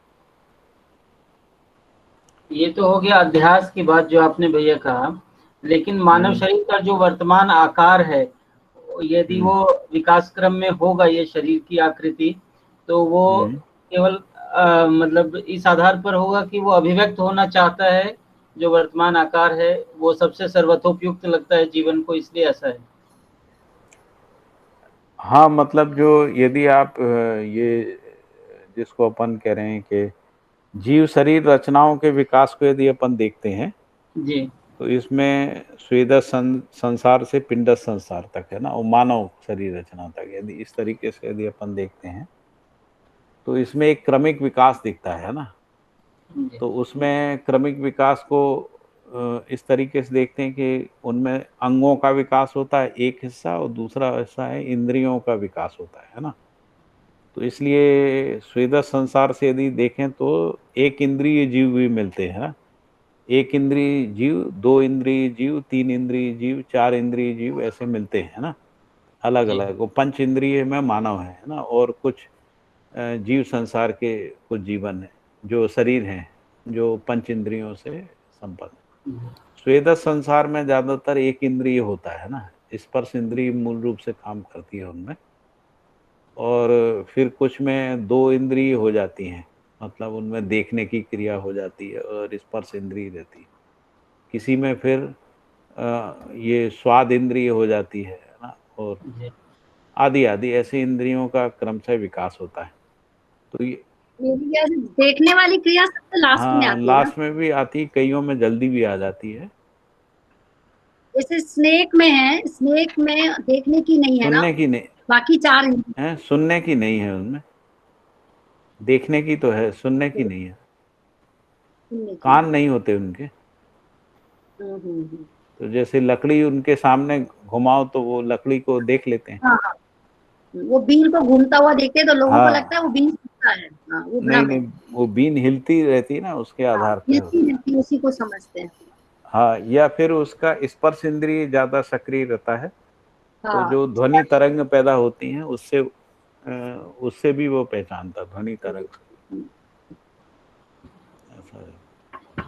S7: ये तो हो गया अध्यास की बात जो आपने भैया कहा, लेकिन मानव शरीर का जो वर्तमान आकार है यदि वो विकास क्रम में होगा ये शरीर की आकृति, तो वो केवल मतलब इस आधार पर होगा कि वो अभिव्यक्त होना चाहता है, जो वर्तमान आकार है वो सबसे सर्वतोपयुक्त लगता है जीवन को, इसलिए ऐसा है।
S1: हाँ, मतलब जो यदि आप ये जिसको अपन कह रहे हैं कि जीव शरीर रचनाओं के विकास को यदि अपन देखते हैं
S7: जी
S1: तो इसमें स्वेदस संसार से पिंडस संसार तक है ना, और मानव शरीर रचना तक, यदि इस तरीके से यदि अपन देखते हैं तो इसमें एक क्रमिक विकास दिखता है ना।
S7: जी
S1: तो उसमें क्रमिक विकास को इस तरीके से देखते हैं कि उनमें अंगों का विकास होता है एक हिस्सा, और दूसरा हिस्सा है इंद्रियों का विकास होता है ना। तो इसलिए स्वेदस संसार से यदि देखें तो एक इंद्रिय जीव भी मिलते हैं ना, एक इंद्रिय जीव, दो इंद्रिय जीव, तीन इंद्रिय जीव, चार इंद्रिय जीव, ऐसे मिलते हैं ना अलग
S7: जी
S1: अलग। वो पंच इंद्रिय में मानव है ना, और कुछ जीव संसार के कुछ जीवन है जो शरीर हैं जो पंच इंद्रियों से संपन्न। स्वेदस संसार में ज्यादातर एक इंद्रिय होता है ना, स्पर्श इंद्रिय मूल रूप से काम करती है उनमें, और फिर कुछ में दो इंद्रिय हो जाती हैं, मतलब उनमें देखने की क्रिया हो जाती है और स्पर्श इंद्रिय रहती है। किसी में फिर ये स्वाद इंद्रिय हो जाती है ना, और
S7: जी
S1: आदि आदि ऐसे इंद्रियों का क्रमशः विकास होता है। तो ये
S5: मेरी क्या है, देखने वाली क्रिया सबसे लास्ट में
S1: हाँ,
S5: आती है ना।
S1: लास्ट में भी आती है, कईयों में जल्दी भी आ जाती है।
S5: जैसे स्नेक में है, स्नेक में देखने की नहीं है ना,
S1: सुनने की नहीं
S5: बाकी चार इंद्रिय
S1: है, सुनने की नहीं है उनमें, देखने की तो है, सुनने की नहीं है।
S5: सुनने की।
S1: कान नहीं होते उनके।
S5: हम्म।
S1: तो जैसे लकड़ी उनके सामने घुमाओ तो वो लकड़ी को देख लेते हैं।
S5: हाँ हाँ, वो बीन को घूमता हुआ देखते हैं तो लोगों को लगता है
S1: हाँ,
S5: वो बीन घूमता है। हाँ, वो
S1: नहीं
S5: भ्रम है।
S1: नहीं, वो बीन हिलती रहती है ना, उसके
S5: हाँ,
S1: आधार पे
S5: हिलती
S1: होता है।
S5: हिलती उसी को समझते हैं।
S1: हाँ, या फिर उसका स्पर्श इंद्रिय ज्यादा सक्रिय रहता है, तो
S5: हाँ,
S1: जो ध्वनि तरंग पैदा होती हैं उससे भी वो पहचानता, ध्वनि तरंग से, ऐसा है।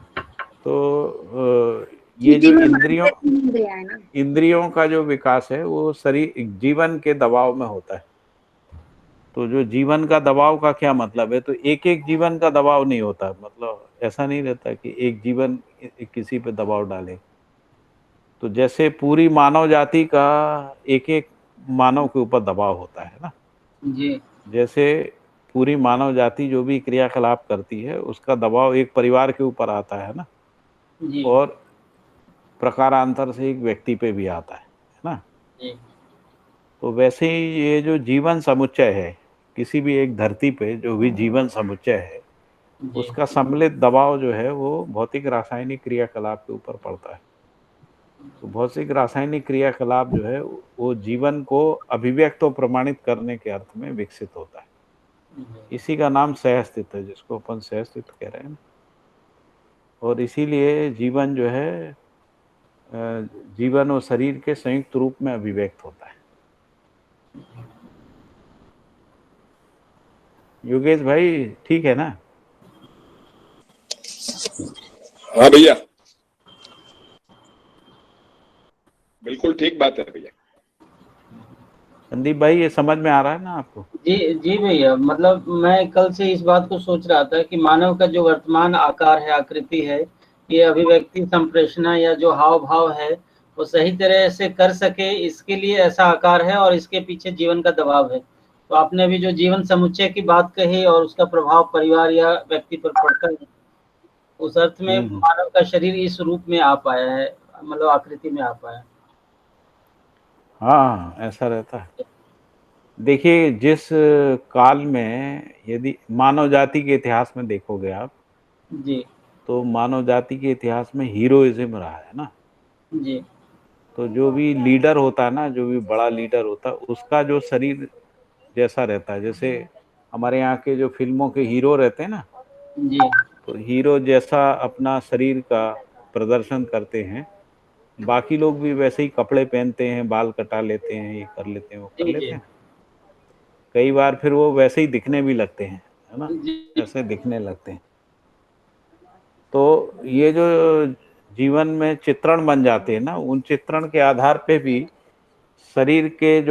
S1: तो ये जो
S5: चींटी में मानते हैं, तीन इंद्रियां है ना।
S1: इंद्रियों का जो विकास है वो शरीर जीवन के दबाव में होता है। तो जो जीवन का दबाव का क्या मतलब है, तो एक एक जीवन का दबाव नहीं होता, मतलब ऐसा नहीं रहता कि एक जीवन किसी पे दबाव डाले। तो जैसे पूरी मानव जाति का एक एक मानव के ऊपर दबाव होता है ना,
S7: जी
S1: जैसे पूरी मानव जाति जो भी क्रियाकलाप करती है उसका दबाव एक परिवार के ऊपर आता है ना,
S7: जी
S1: और प्रकारांतर से एक व्यक्ति पे भी आता है ना।
S7: जी
S1: तो वैसे ही ये जो जीवन समुच्चय है, किसी भी एक धरती पे जो भी जीवन समुच्चय है,
S7: जी
S1: उसका सम्मिलित दबाव जो है वो भौतिक रासायनिक क्रियाकलाप के ऊपर पड़ता है। तो भौतिक रासायनिक क्रियाकलाप जो है वो जीवन को अभिव्यक्त और प्रमाणित करने के अर्थ में विकसित होता है। इसी का नाम सहअस्तित्व है, जिसको अपन सहअस्तित्व कह रहे हैं। और इसीलिए जीवन जो है जीवन और शरीर के संयुक्त रूप में अभिव्यक्त होता है। योगेश भाई ठीक है ना?
S3: हाँ भैया, बिल्कुल ठीक बात है भैया।
S1: संदीप भाई ये समझ में आ रहा है ना आपको?
S7: जी जी भैया, मतलब मैं कल से इस बात को सोच रहा था कि मानव का जो वर्तमान आकार है, आकृति है, ये अभिव्यक्ति संप्रेषणा या जो हाव भाव है वो सही तरह से कर सके, इसके लिए ऐसा आकार है और इसके पीछे जीवन का दबाव है। तो आपने अभी जो जीवन समुच्चय की बात कही और उसका प्रभाव परिवार या व्यक्ति पर पड़ता है, उस अर्थ में मानव का शरीर इस रूप में आ पाया है, मतलब आकृति में आ पाया है।
S1: हाँ, ऐसा रहता है। देखिए, जिस काल में यदि मानव जाति के इतिहास में देखोगे आप,
S7: जी
S1: तो मानव जाति के इतिहास में हीरोइज्म रहा है ना।
S7: जी
S1: तो जो भी लीडर होता है ना, जो भी बड़ा लीडर होता है, उसका जो शरीर जैसा रहता है, जैसे हमारे यहाँ के जो फिल्मों के हीरो रहते हैं ना,
S7: जी
S1: तो हीरो जैसा अपना शरीर का प्रदर्शन करते हैं, बाकी लोग भी वैसे ही कपड़े पहनते हैं, बाल कटा लेते हैं, ये कर लेते हैं, वो कर
S7: जी
S1: लेते
S7: जी
S1: हैं। कई बार फिर वो वैसे ही दिखने भी लगते हैं, है ना,
S7: जी
S1: ऐसे दिखने लगते हैं। तो ये जो जीवन में चित्रण बन जाते हैं ना, उन चित्रण के आधार पे भी शरीर के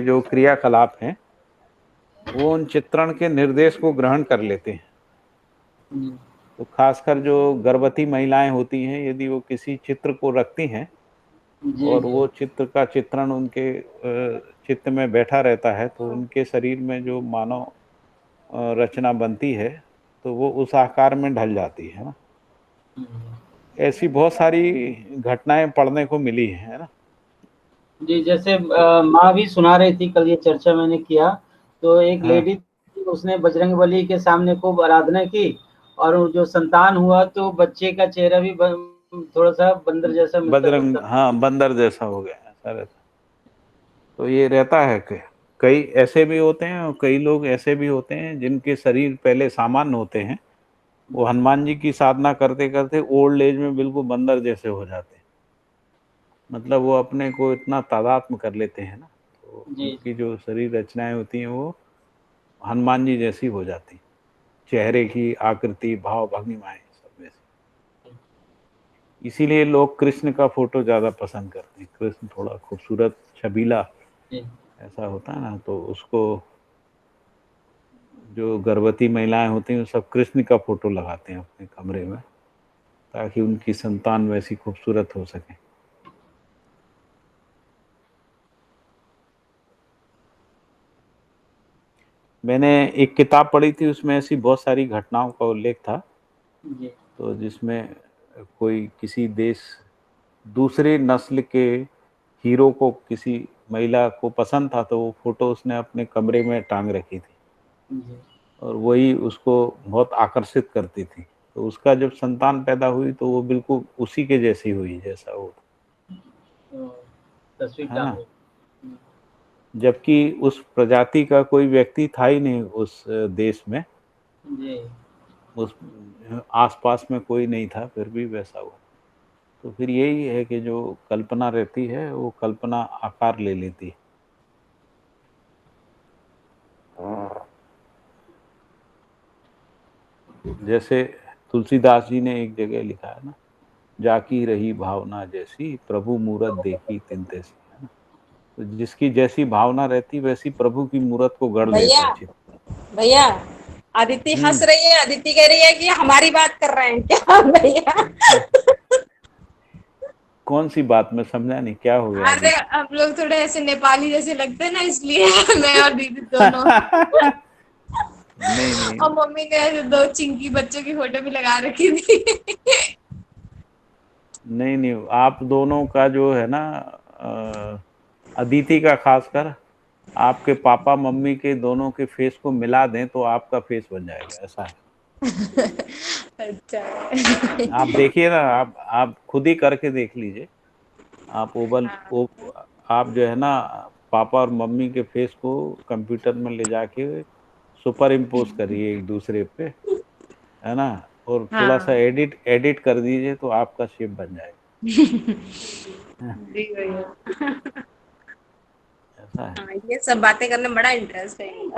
S1: जो क्रियाकलाप हैं वो उन चित्रण के निर्देश को ग्रहण कर लेते हैं।
S7: जी
S1: तो खासकर जो गर्भवती महिलाएं होती हैं, यदि वो किसी चित्र को रखती हैं
S7: जी
S1: और
S7: जी
S1: वो चित्र का चित्रण उनके चित्त में बैठा रहता है, तो उनके शरीर में जो मानव रचना बनती है तो वो उस आकार में ढल जाती है ना। ऐसी बहुत सारी घटनाएं पढ़ने को मिली है ना।
S7: जी। जैसे माँ भी सुना रही थी, कल ये चर्चा मैंने किया, तो एक
S1: हाँ,
S7: लेडी थी, उसने बजरंगबली के सामने खूब आराधना की और वो जो संतान हुआ तो बच्चे का चेहरा भी थोड़ा सा बंदर जैसा मिलता
S1: बजरंग,
S7: जुलता।
S1: हाँ, बंदर जैसा हो गया, ऐसा रहता। तो ये रहता है कि कई ऐसे भी होते हैं और कई लोग ऐसे भी होते हैं जिनके शरीर पहले सामान्य होते हैं, वो हनुमान जी की साधना करते करते ओल्ड एज में बिल्कुल बंदर जैसे हो जाते हैं। मतलब वो अपने को इतना तादात्म्य कर लेते हैं ना, तो
S7: जी
S1: उनकी जो शरीर रचनाएं होती हैं वो हनुमान जी जैसी हो जाती, चेहरे की आकृति, भाव भंगिमाएं सब वैसी। इसीलिए लोग कृष्ण का फोटो ज्यादा पसंद करते हैं। कृष्ण थोड़ा खूबसूरत, छबीला
S7: जी
S1: ऐसा होता है ना, तो उसको जो गर्भवती महिलाएं होती हैं वो सब कृष्ण का फोटो लगाते हैं अपने कमरे में, ताकि उनकी संतान वैसी खूबसूरत हो सके। मैंने एक किताब पढ़ी थी, उसमें ऐसी बहुत सारी घटनाओं का उल्लेख था,
S7: जी
S1: तो जिसमें कोई किसी देश दूसरे नस्ल के हीरो को किसी महिला को पसंद था, तो वो फोटो उसने अपने कमरे में टांग रखी थी
S7: जी
S1: और वही उसको बहुत आकर्षित करती थी। तो उसका जब संतान पैदा हुई तो वो बिल्कुल उसी के जैसी हुई जैसा वो,
S7: तो तस्वीर
S1: है ना।
S7: टांग
S1: जबकि उस प्रजाति का कोई व्यक्ति था ही नहीं उस देश में,
S7: जी
S1: उस आसपास में कोई नहीं था, फिर भी वैसा हुआ। तो फिर यही है कि जो कल्पना रहती है वो कल्पना आकार ले लेती है। जैसे तुलसीदास जी ने एक जगह लिखा है ना, जाकी रही भावना जैसी प्रभु मूरत देखी तिन तैसी, है ना। तो जिसकी जैसी भावना रहती वैसी प्रभु की मूरत को गढ़ लेता
S8: भैया
S1: है चित्त।
S8: भैया, अदिति हंस
S1: हम्म।
S8: रही है। अदिति कह रही है कि हमारी बात कर रहे हैं क्या भैया?
S1: कौन सी बात, मैं समझा नहीं, क्या हो गया
S8: अरे
S1: अदिति?
S8: आप लोग थोड़े ऐसे नेपाली जैसे लगते हैं ना, इसलिए मैं और दीदी दोनों।
S1: नहीं नहीं
S8: और मम्मी ने ऐसे दो चिंकी बच्चों की फोटो भी लगा रखी थी।
S1: नहीं नहीं, आप दोनों का जो है ना, अदिति का खासकर, आपके पापा मम्मी के दोनों के फेस को मिला दें तो आपका फेस बन जाएगा, ऐसा है।
S8: अच्छा।
S1: आप देखिए ना, आप खुद ही करके देख लीजिए। आप आप जो है ना, पापा और मम्मी के फेस को कंप्यूटर में ले जाके सुपर इम्पोज करिए एक दूसरे पे, है ना, और थोड़ा सा
S8: हाँ।
S1: एडिट एडिट कर दीजिए तो आपका शेप बन जाएगा।
S8: जी भैया।
S1: ऐसा है।
S8: हाँ, ये सब बातें करने में बड़ा इंटरेस्ट है इनका।